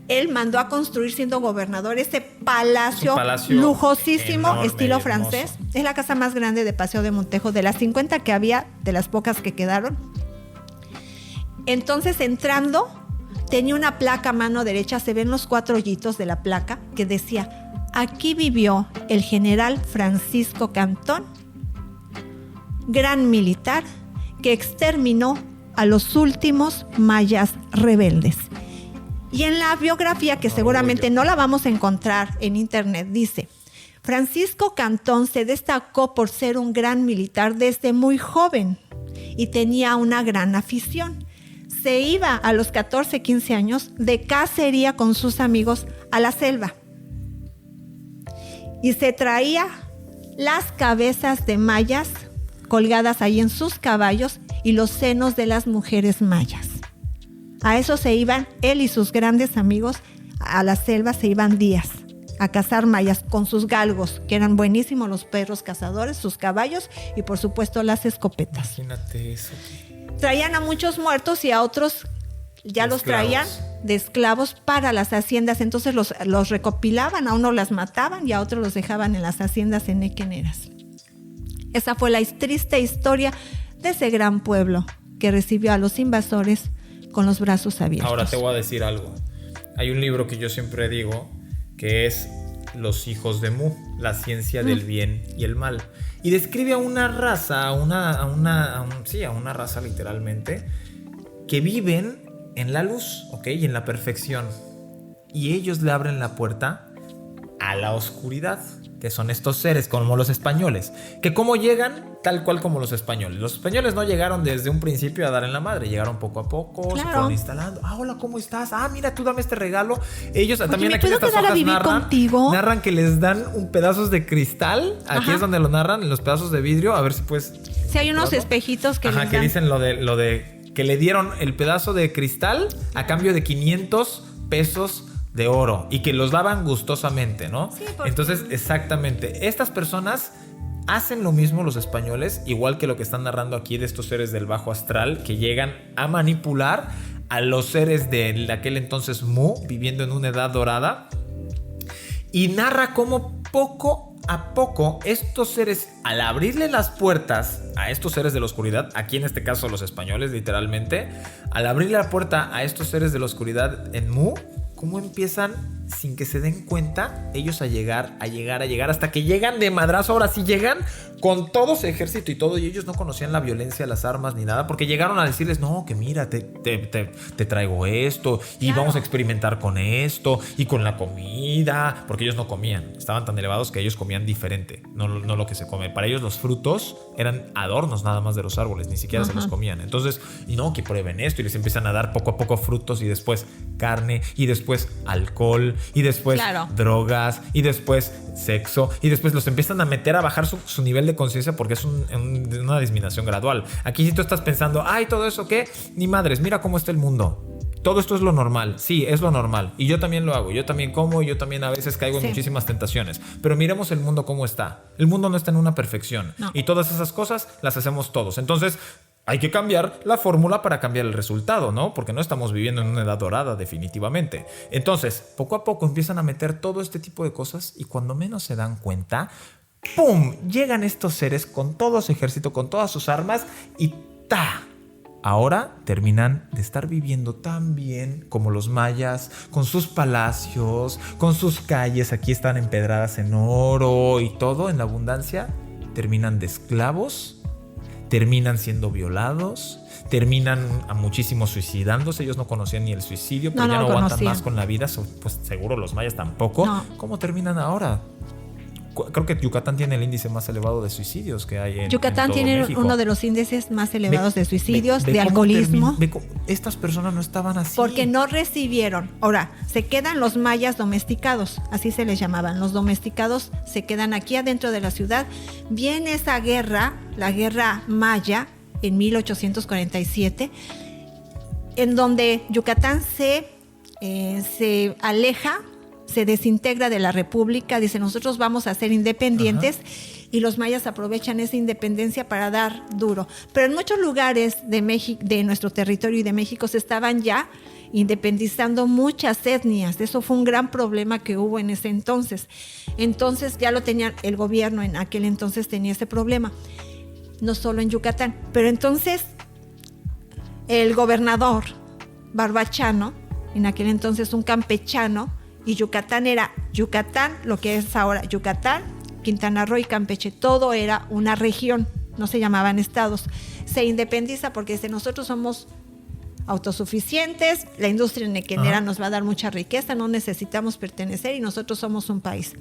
Él mandó a construir, siendo gobernador, ese palacio lujosísimo, enorme, estilo francés. Es la casa más grande de Paseo de Montejo, de las 50 que había, de las pocas que quedaron. Entonces, entrando, tenía una placa a mano derecha, se ven los 4 hoyitos de la placa, que decía: aquí vivió el general Francisco Cantón, gran militar, que exterminó a los últimos mayas rebeldes. Y en la biografía, que seguramente no la vamos a encontrar en internet, dice: Francisco Cantón se destacó por ser un gran militar desde muy joven y tenía una gran afición. Se iba a los 14, 15 años de cacería con sus amigos a la selva. Y se traía las cabezas de mayas colgadas ahí en sus caballos y los senos de las mujeres mayas. A eso se iban él y sus grandes amigos a la selva, se iban días a cazar mayas con sus galgos, que eran buenísimos los perros cazadores, sus caballos y por supuesto las escopetas. Imagínate eso. Traían a muchos muertos y a otros ya los traían de esclavos para las haciendas. Entonces los recopilaban, a unos las mataban y a otros los dejaban en las haciendas enequeneras. Esa fue la triste historia de ese gran pueblo que recibió a los invasores con los brazos abiertos. Ahora te voy a decir algo. Hay un libro que yo siempre digo que es Los hijos de Mu, la ciencia del bien y el mal. Y describe a una raza, a una raza literalmente, que viven en la luz, ¿ok? Y en la perfección. Y ellos le abren la puerta a la oscuridad, que son estos seres como los españoles, que como llegan tal cual como los españoles. Los españoles no llegaron desde un principio a dar en la madre, llegaron poco a poco, claro. Se fueron instalando. Hola, ¿cómo estás? Mira, tú dame este regalo. Ellos Oye, también ¿me aquí en puedo estas quedar a hojas vivir contigo? narran que les dan un pedazos de cristal. Aquí Ajá. es donde lo narran, en los pedazos de vidrio, a ver si puedes. Si hay unos espejitos que Ajá, les que dan. dicen lo de que le dieron el pedazo de cristal a cambio de 500 pesos de oro y que los daban gustosamente, ¿no? Sí, porque... Entonces, exactamente, estas personas hacen lo mismo, los españoles, igual que lo que están narrando aquí de estos seres del bajo astral que llegan a manipular a los seres de aquel entonces Mu, viviendo en una edad dorada, y narra cómo poco a poco estos seres, al abrirle las puertas a estos seres de la oscuridad, aquí en este caso los españoles literalmente, al abrirle la puerta a estos seres de la oscuridad en Mu, cómo empiezan sin que se den cuenta ellos a llegar, hasta que llegan de madrazo. Ahora sí llegan con todo su ejército y todo, y ellos no conocían la violencia, las armas ni nada, porque llegaron a decirles, no, que mira, te traigo esto y claro, vamos a experimentar con esto y con la comida, porque ellos no comían, estaban tan elevados que ellos comían diferente, no lo que se come. Para ellos los frutos eran adornos nada más de los árboles, ni siquiera se los comían. Entonces, y no, que prueben esto, y les empiezan a dar poco a poco frutos, y después carne, y después alcohol, y después drogas, y después sexo, y después los empiezan a meter a bajar su nivel de conciencia, porque es una disminución gradual. Aquí si tú estás pensando, ay, todo eso, ¿qué? Ni madres, mira cómo está el mundo. Todo esto es lo normal, sí, es lo normal. Y yo también lo hago, yo también como, yo también a veces caigo en muchísimas tentaciones. Pero miremos el mundo cómo está. El mundo no está en una perfección. No. Y todas esas cosas las hacemos todos. Entonces, hay que cambiar la fórmula para cambiar el resultado, ¿no? Porque no estamos viviendo en una edad dorada, definitivamente. Entonces, poco a poco empiezan a meter todo este tipo de cosas, y cuando menos se dan cuenta, ¡pum!, llegan estos seres con todo su ejército, con todas sus armas, y ¡ta! Ahora terminan de estar viviendo tan bien como los mayas, con sus palacios, con sus calles, aquí están empedradas en oro y todo en la abundancia. Terminan de esclavos, terminan siendo violados, terminan a muchísimos suicidándose. Ellos no conocían ni el suicidio, pero ya no aguantan más con la vida, pues seguro los mayas tampoco. No. ¿Cómo terminan ahora? Creo que Yucatán tiene el índice más elevado de suicidios que hay en Yucatán todo tiene México. Uno de los índices más elevados de suicidios, de alcoholismo. Estas personas no estaban así. Porque no recibieron. Ahora, se quedan los mayas domesticados, así se les llamaban. Los domesticados se quedan aquí adentro de la ciudad. Viene esa guerra, la guerra maya, en 1847, en donde Yucatán se aleja, se desintegra de la república, dice, nosotros vamos a ser independientes. Y los mayas aprovechan esa independencia para dar duro. Pero en muchos lugares de México, de nuestro territorio y de México, se estaban ya independizando muchas etnias. Eso fue un gran problema que hubo en ese entonces. Entonces ya lo tenía el gobierno, en aquel entonces tenía ese problema, no solo en Yucatán. Pero entonces el gobernador Barbachano, en aquel entonces un campechano, y Yucatán era Yucatán, lo que es ahora Yucatán, Quintana Roo y Campeche, todo era una región, no se llamaban estados. Se independiza porque dice, nosotros somos autosuficientes, la industria nequenera nos va a dar mucha riqueza, no necesitamos pertenecer y nosotros somos un país.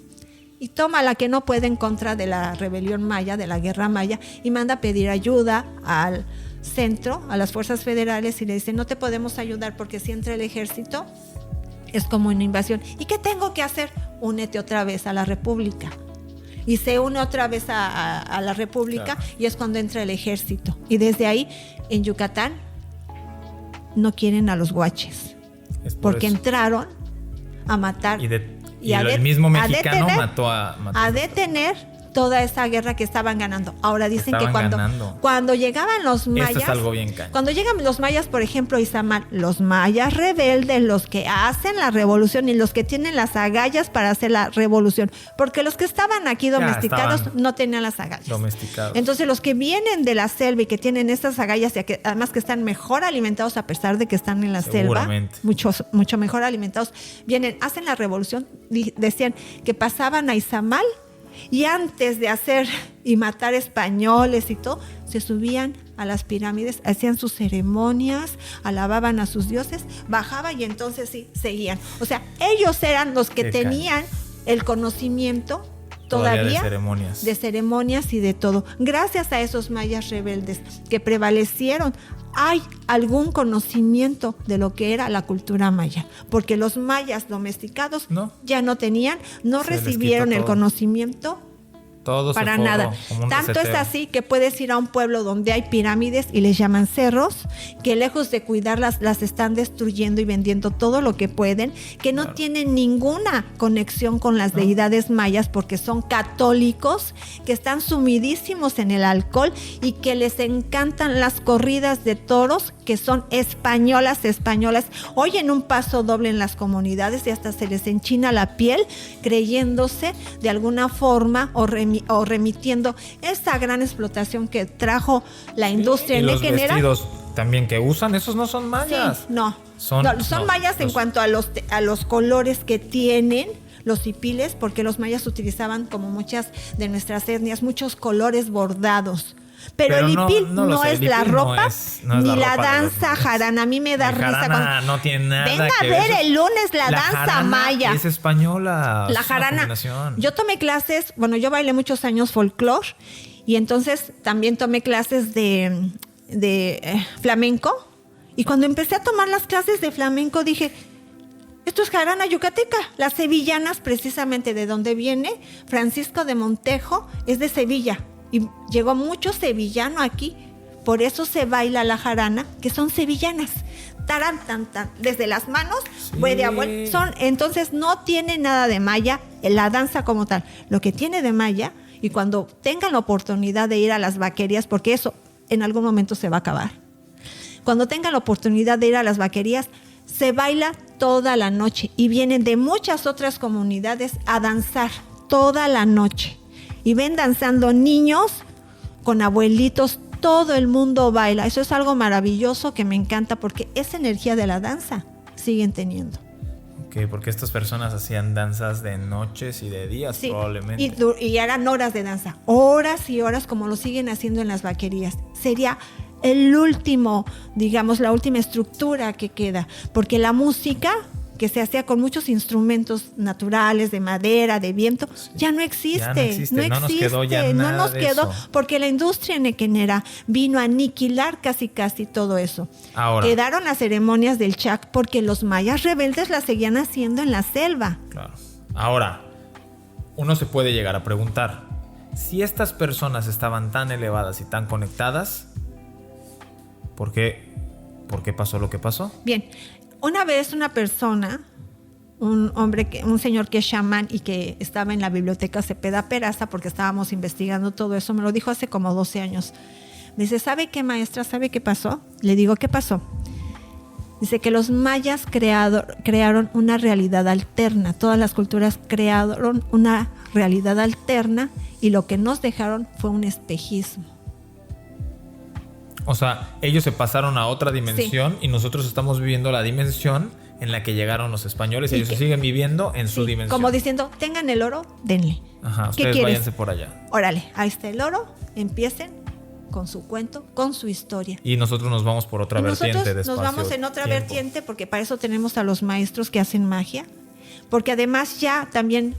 Y toma la que no puede en contra de la rebelión maya, de la guerra maya, y manda a pedir ayuda al centro, a las fuerzas federales, y le dice, no te podemos ayudar porque si entra el ejército es como una invasión. ¿Y qué tengo que hacer? Únete otra vez a la república. Y se une otra vez a la república, claro. Y es cuando entra el ejército. Y desde ahí, en Yucatán, no quieren a los guaches. Porque eso entraron a matar. El mismo mexicano mató a detener toda esa guerra que estaban ganando. Ahora dicen que cuando llegaban los mayas, esto es algo bien cañón. Cuando llegan los mayas, por ejemplo, Izamal, los mayas rebeldes, los que hacen la revolución y los que tienen las agallas para hacer la revolución, porque los que estaban aquí domesticados no tenían las agallas. Domesticados. Entonces los que vienen de la selva y que tienen estas agallas y que además que están mejor alimentados a pesar de que están en la selva, mucho mejor alimentados, vienen, hacen la revolución, decían que pasaban a Izamal y antes de hacer y matar españoles y todo, se subían a las pirámides, hacían sus ceremonias, alababan a sus dioses, bajaban y entonces sí, seguían. O sea, ellos eran los que tenían el conocimiento todavía de ceremonias y de todo. Gracias a esos mayas rebeldes que prevalecieron, hay algún conocimiento de lo que era la cultura maya, porque los mayas domesticados ya no tenían, no recibieron el conocimiento todo para nada. Tanto es así que puedes ir a un pueblo donde hay pirámides y les llaman cerros, que lejos de cuidarlas, las están destruyendo y vendiendo todo lo que pueden, que no tienen ninguna conexión con las deidades mayas porque son católicos, que están sumidísimos en el alcohol y que les encantan las corridas de toros, que son españolas. Oyen un paso doble en las comunidades y hasta se les enchina la piel creyéndose de alguna forma o remitiendo esa gran explotación que trajo la industria nequenera. Y los vestidos también que usan, esos no son mayas. Sí, son mayas en cuanto a los colores que tienen los hipiles, porque los mayas utilizaban, como muchas de nuestras etnias, muchos colores bordados. Pero el hipil no es la ropa ni la danza jarana. A mí me da risa. No tiene nada Venga a ver el lunes la danza maya. Es española. La jarana. Yo tomé clases, yo bailé muchos años folclore y entonces también tomé clases de flamenco. Y cuando empecé a tomar las clases de flamenco dije, esto es jarana yucateca. Las sevillanas, precisamente de donde viene Francisco de Montejo, es de Sevilla. Y llegó mucho sevillano aquí, por eso se baila la jarana, que son sevillanas. Taran, tan, tan, desde las manos, de abuelo. Entonces no tiene nada de maya, la danza como tal. Lo que tiene de maya, y cuando tengan la oportunidad de ir a las vaquerías, porque eso en algún momento se va a acabar. Cuando tengan la oportunidad de ir a las vaquerías, se baila toda la noche y vienen de muchas otras comunidades a danzar toda la noche. Y ven danzando niños con abuelitos, todo el mundo baila. Eso es algo maravilloso que me encanta porque esa energía de la danza siguen teniendo. Ok, porque estas personas hacían danzas de noches y de días probablemente. Y eran horas de danza, horas y horas como lo siguen haciendo en las vaquerías. Sería el último, la última estructura que queda, porque la música que se hacía con muchos instrumentos naturales, de madera, de viento, ya no existe. No nos quedó ya nada. No nos quedó porque la industria nequenera vino a aniquilar casi todo eso. Ahora, quedaron las ceremonias del chac porque los mayas rebeldes las seguían haciendo en la selva. Claro. Ahora, uno se puede llegar a preguntar, si estas personas estaban tan elevadas y tan conectadas, ¿por qué pasó lo que pasó? Bien. Una vez una persona, un señor que es chamán y que estaba en la biblioteca Cepeda Peraza, porque estábamos investigando todo eso, me lo dijo hace como 12 años. Me dice, ¿sabe qué, maestra? ¿Sabe qué pasó? Le digo, ¿qué pasó? Dice que los mayas crearon una realidad alterna. Todas las culturas crearon una realidad alterna y lo que nos dejaron fue un espejismo. O sea, ellos se pasaron a otra dimensión y nosotros estamos viviendo la dimensión en la que llegaron los españoles y ellos siguen viviendo en su dimensión. Como diciendo, tengan el oro, denle. Ajá, ustedes váyanse por allá. Órale, ahí está el oro, empiecen con su cuento, con su historia. Y nosotros nos vamos por otra vertiente de espacio. Nos vamos en otra vertiente porque para eso tenemos a los maestros que hacen magia. Porque además ya también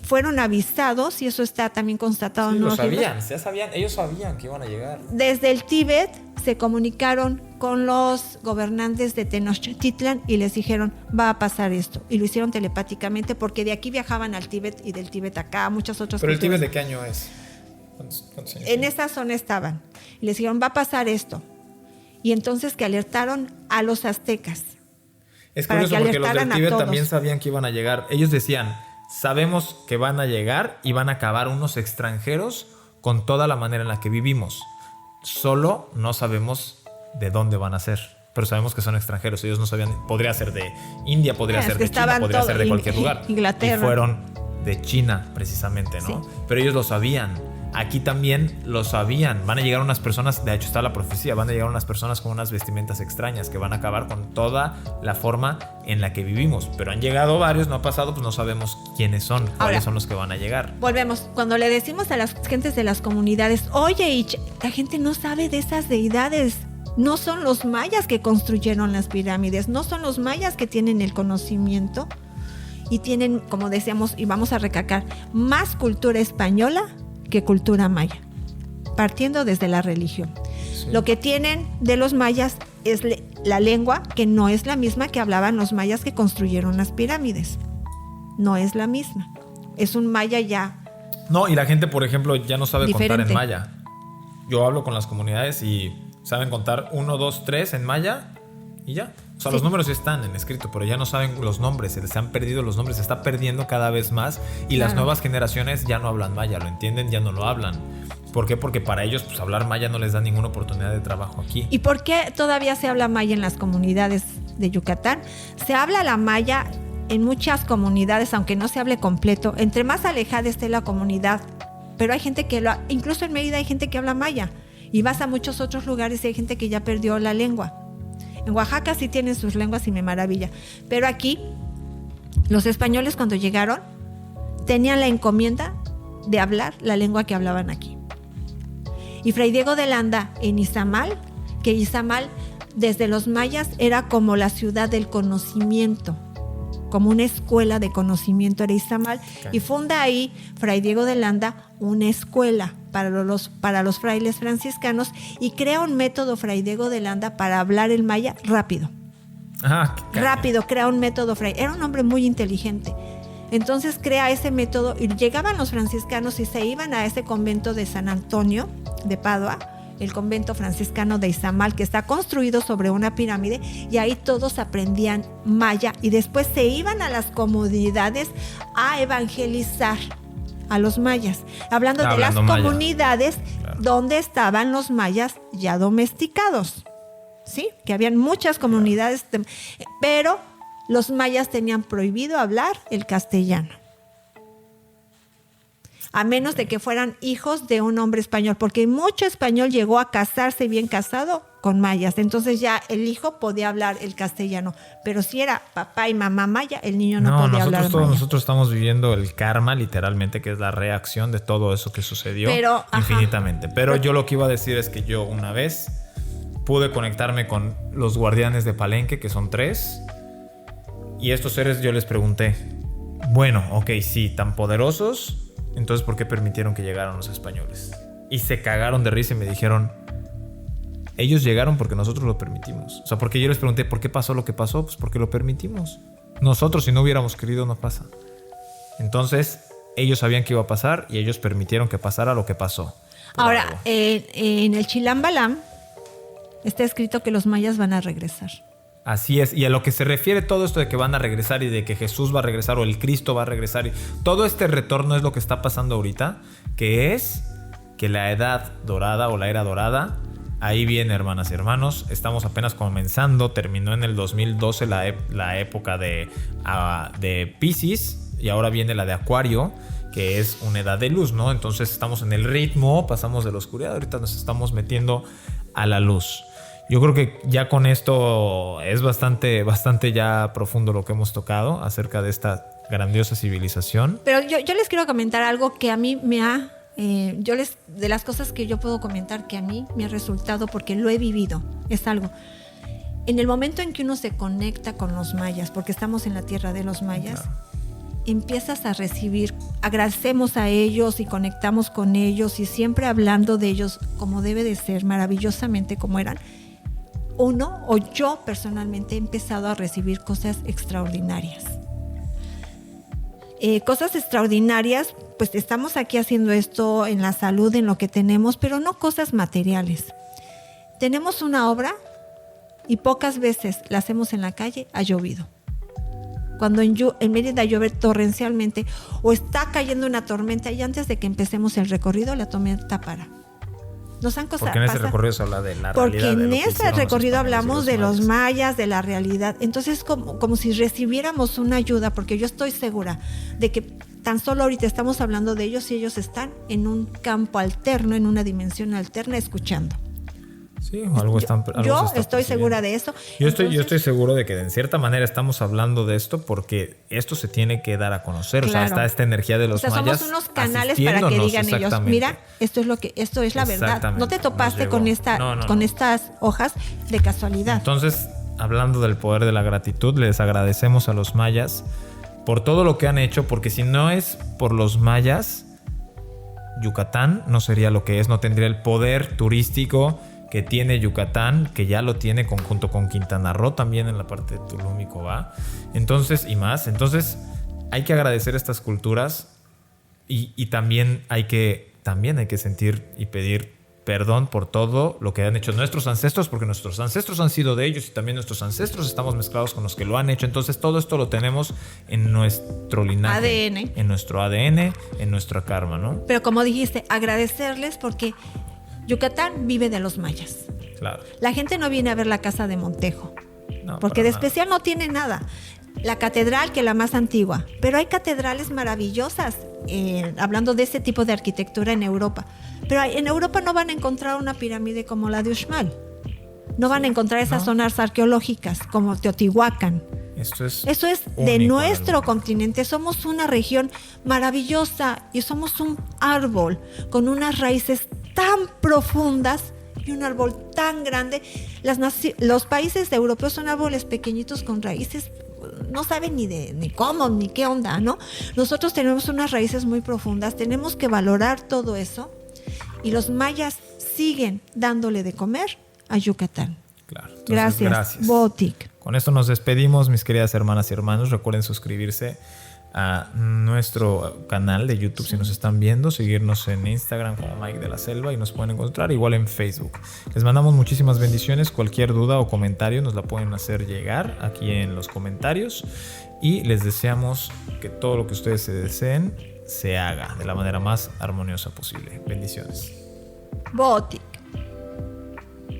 fueron avisados y eso está también constatado. Sí, ellos sabían que iban a llegar. Desde el Tíbet se comunicaron con los gobernantes de Tenochtitlan y les dijeron, va a pasar esto. Y lo hicieron telepáticamente porque de aquí viajaban al Tíbet y del Tíbet acá, muchas otras cosas. ¿Pero el Tíbet de qué año es? ¿Cuántos años? En esa zona estaban. Y les dijeron, va a pasar esto. Y entonces que alertaron a los aztecas. Es curioso porque los del Tíbet también sabían que iban a llegar. Ellos decían, sabemos que van a llegar y van a acabar unos extranjeros con toda la manera en la que vivimos. Solo no sabemos de dónde van a ser. Pero sabemos que son extranjeros. Ellos no sabían. Podría ser de India, podría ser de China, podría ser de cualquier lugar. Inglaterra. Y fueron de China, precisamente, ¿no? Sí. Pero ellos lo sabían. Aquí también lo sabían. Van a llegar unas personas, de hecho está la profecía, van a llegar unas personas con unas vestimentas extrañas que van a acabar con toda la forma en la que vivimos. Pero han llegado varios, no ha pasado, pues no sabemos quiénes son, cuáles son los que van a llegar. Volvemos. Cuando le decimos a las gentes de las comunidades, oye, la gente no sabe de esas deidades. No son los mayas que construyeron las pirámides, no son los mayas que tienen el conocimiento y tienen, como decíamos, y vamos a recalcar, más cultura española que cultura maya, partiendo desde la religión. Sí. Lo que tienen de los mayas es la lengua, que no es la misma que hablaban los mayas que construyeron las pirámides. No es la misma. Es un maya ya. No, y la gente, por ejemplo, ya no sabe diferente. Contar en maya. Yo hablo con las comunidades y saben contar 1, 2, 3 en maya y ya. O sea, sí. Los números están en escrito, pero ya no saben los nombres, se les han perdido los nombres, se está perdiendo cada vez más y las nuevas generaciones ya no hablan maya, lo entienden, ya no lo hablan. ¿Por qué? Porque para ellos pues, hablar maya no les da ninguna oportunidad de trabajo aquí. ¿Y por qué todavía se habla maya en las comunidades de Yucatán? Se habla la maya en muchas comunidades, aunque no se hable completo. Entre más alejada esté la comunidad, pero hay gente que incluso en Mérida hay gente que habla maya. Y vas a muchos otros lugares y hay gente que ya perdió la lengua. En Oaxaca sí tienen sus lenguas y me maravilla. Pero aquí, los españoles cuando llegaron, tenían la encomienda de hablar la lengua que hablaban aquí. Y Fray Diego de Landa en Izamal, que Izamal desde los mayas era como la ciudad del conocimiento, como una escuela de conocimiento era Izamal. Okay. Y funda ahí Fray Diego de Landa una escuela para los frailes franciscanos y crea un método Fray Diego de Landa para hablar el maya rápido. Rápido, crea un método fray. Era un hombre muy inteligente. Entonces crea ese método y llegaban los franciscanos y se iban a ese convento de San Antonio de Padua, el convento franciscano de Izamal, que está construido sobre una pirámide, y ahí todos aprendían maya y después se iban a las comunidades a evangelizar a los mayas, hablando de las comunidades donde estaban los mayas ya domesticados, ¿sí? Que habían muchas comunidades, pero los mayas tenían prohibido hablar el castellano, a menos de que fueran hijos de un hombre español, porque mucho español llegó a casarse bien casado con mayas, entonces ya el hijo podía hablar el castellano, pero si era papá y mamá maya, el niño no podía hablar maya. Nosotros estamos viviendo el karma, literalmente, que es la reacción de todo eso que sucedió infinitamente. Pero yo lo que iba a decir es que yo una vez pude conectarme con los guardianes de Palenque, que son 3, y estos seres yo les pregunté, bueno, ok, sí, tan poderosos, entonces ¿por qué permitieron que llegaran los españoles? Y se cagaron de risa y me dijeron, ellos llegaron porque nosotros lo permitimos. O sea, porque yo les pregunté, ¿por qué pasó lo que pasó? Pues porque lo permitimos. Nosotros, si no hubiéramos querido, no pasa. Entonces, ellos sabían que iba a pasar y ellos permitieron que pasara lo que pasó. Ahora, en el Chilam Balam está escrito que los mayas van a regresar. Así es, y a lo que se refiere todo esto de que van a regresar y de que Jesús va a regresar o el Cristo va a regresar, y todo este retorno es lo que está pasando ahorita, que es que la edad dorada o la era dorada, ahí viene, hermanas y hermanos, estamos apenas comenzando, terminó en el 2012 la época de Piscis y ahora viene la de Acuario, que es una edad de luz, ¿no? Entonces estamos en el ritmo, pasamos de la oscuridad, ahorita nos estamos metiendo a la luz. Yo creo que ya con esto es bastante ya profundo lo que hemos tocado acerca de esta grandiosa civilización. Pero yo les quiero comentar algo que a mí me ha... de las cosas que yo puedo comentar que a mí me ha resultado, porque lo he vivido, es algo. En el momento en que uno se conecta con los mayas, porque estamos en la tierra de los mayas, claro, empiezas a recibir, agradecemos a ellos y conectamos con ellos y siempre hablando de ellos como debe de ser, maravillosamente como eran. Uno, o yo personalmente, he empezado a recibir cosas extraordinarias. Cosas extraordinarias, pues estamos aquí haciendo esto en la salud, en lo que tenemos, pero no cosas materiales. Tenemos una obra y pocas veces la hacemos en la calle, ha llovido. cuando en Mérida llueve torrencialmente o está cayendo una tormenta y antes de que empecemos el recorrido la tormenta para. Nos han cosas. Porque en ese recorrido se habla de la Porque realidad. en de lo que ese hicieron recorrido los españoles y hablamos de los mayas. mayas, de la realidad. Entonces, como si recibiéramos una ayuda, porque yo estoy segura de que tan solo ahorita estamos hablando de ellos y ellos están en un campo alterno, en una dimensión alterna, escuchando. Sí, algo están. Yo estoy segura de eso. Yo estoy seguro de que en cierta manera estamos hablando de esto porque esto se tiene que dar a conocer. Claro. O sea, está esta energía de los mayas. Somos unos canales para que digan ellos, mira, esto es la verdad. No te topaste con estas hojas de casualidad. Entonces, hablando del poder de la gratitud, les agradecemos a los mayas por todo lo que han hecho, porque si no es por los mayas, Yucatán no sería lo que es, no tendría el poder turístico que tiene Yucatán, que ya lo tiene junto con Quintana Roo también en la parte de Tulum y Cobá. Entonces, y más. Entonces, hay que agradecer estas culturas y también hay que sentir y pedir perdón por todo lo que han hecho nuestros ancestros, porque nuestros ancestros han sido de ellos y también nuestros ancestros estamos mezclados con los que lo han hecho. Entonces, todo esto lo tenemos en nuestro linaje, ADN. en nuestro ADN, en nuestra karma, ¿no? Pero como dijiste, agradecerles porque Yucatán vive de los mayas. Claro. La gente no viene a ver la casa de Montejo, No, porque de para nada. especial no tiene nada. La catedral, que es la más antigua, pero hay catedrales maravillosas, hablando de ese tipo de arquitectura en Europa. Pero en Europa no van a encontrar una pirámide como la de Uxmal. No van a encontrar esas zonas arqueológicas como Teotihuacán. Eso es de nuestro continente. Somos una región maravillosa y somos un árbol con unas raíces tan profundas y un árbol tan grande. Los países europeos son árboles pequeñitos con raíces, no saben ni cómo, ni qué onda, ¿no? Nosotros tenemos unas raíces muy profundas, tenemos que valorar todo eso y los mayas siguen dándole de comer a Yucatán. Claro. Entonces, Gracias. Botic. Con esto nos despedimos, mis queridas hermanas y hermanos. Recuerden suscribirse a nuestro canal de YouTube si nos están viendo, seguirnos en Instagram como Mike de la Selva y nos pueden encontrar igual en Facebook. Les mandamos muchísimas bendiciones. Cualquier duda o comentario nos la pueden hacer llegar aquí en los comentarios y les deseamos que todo lo que ustedes se deseen se haga de la manera más armoniosa posible. Bendiciones. Botic.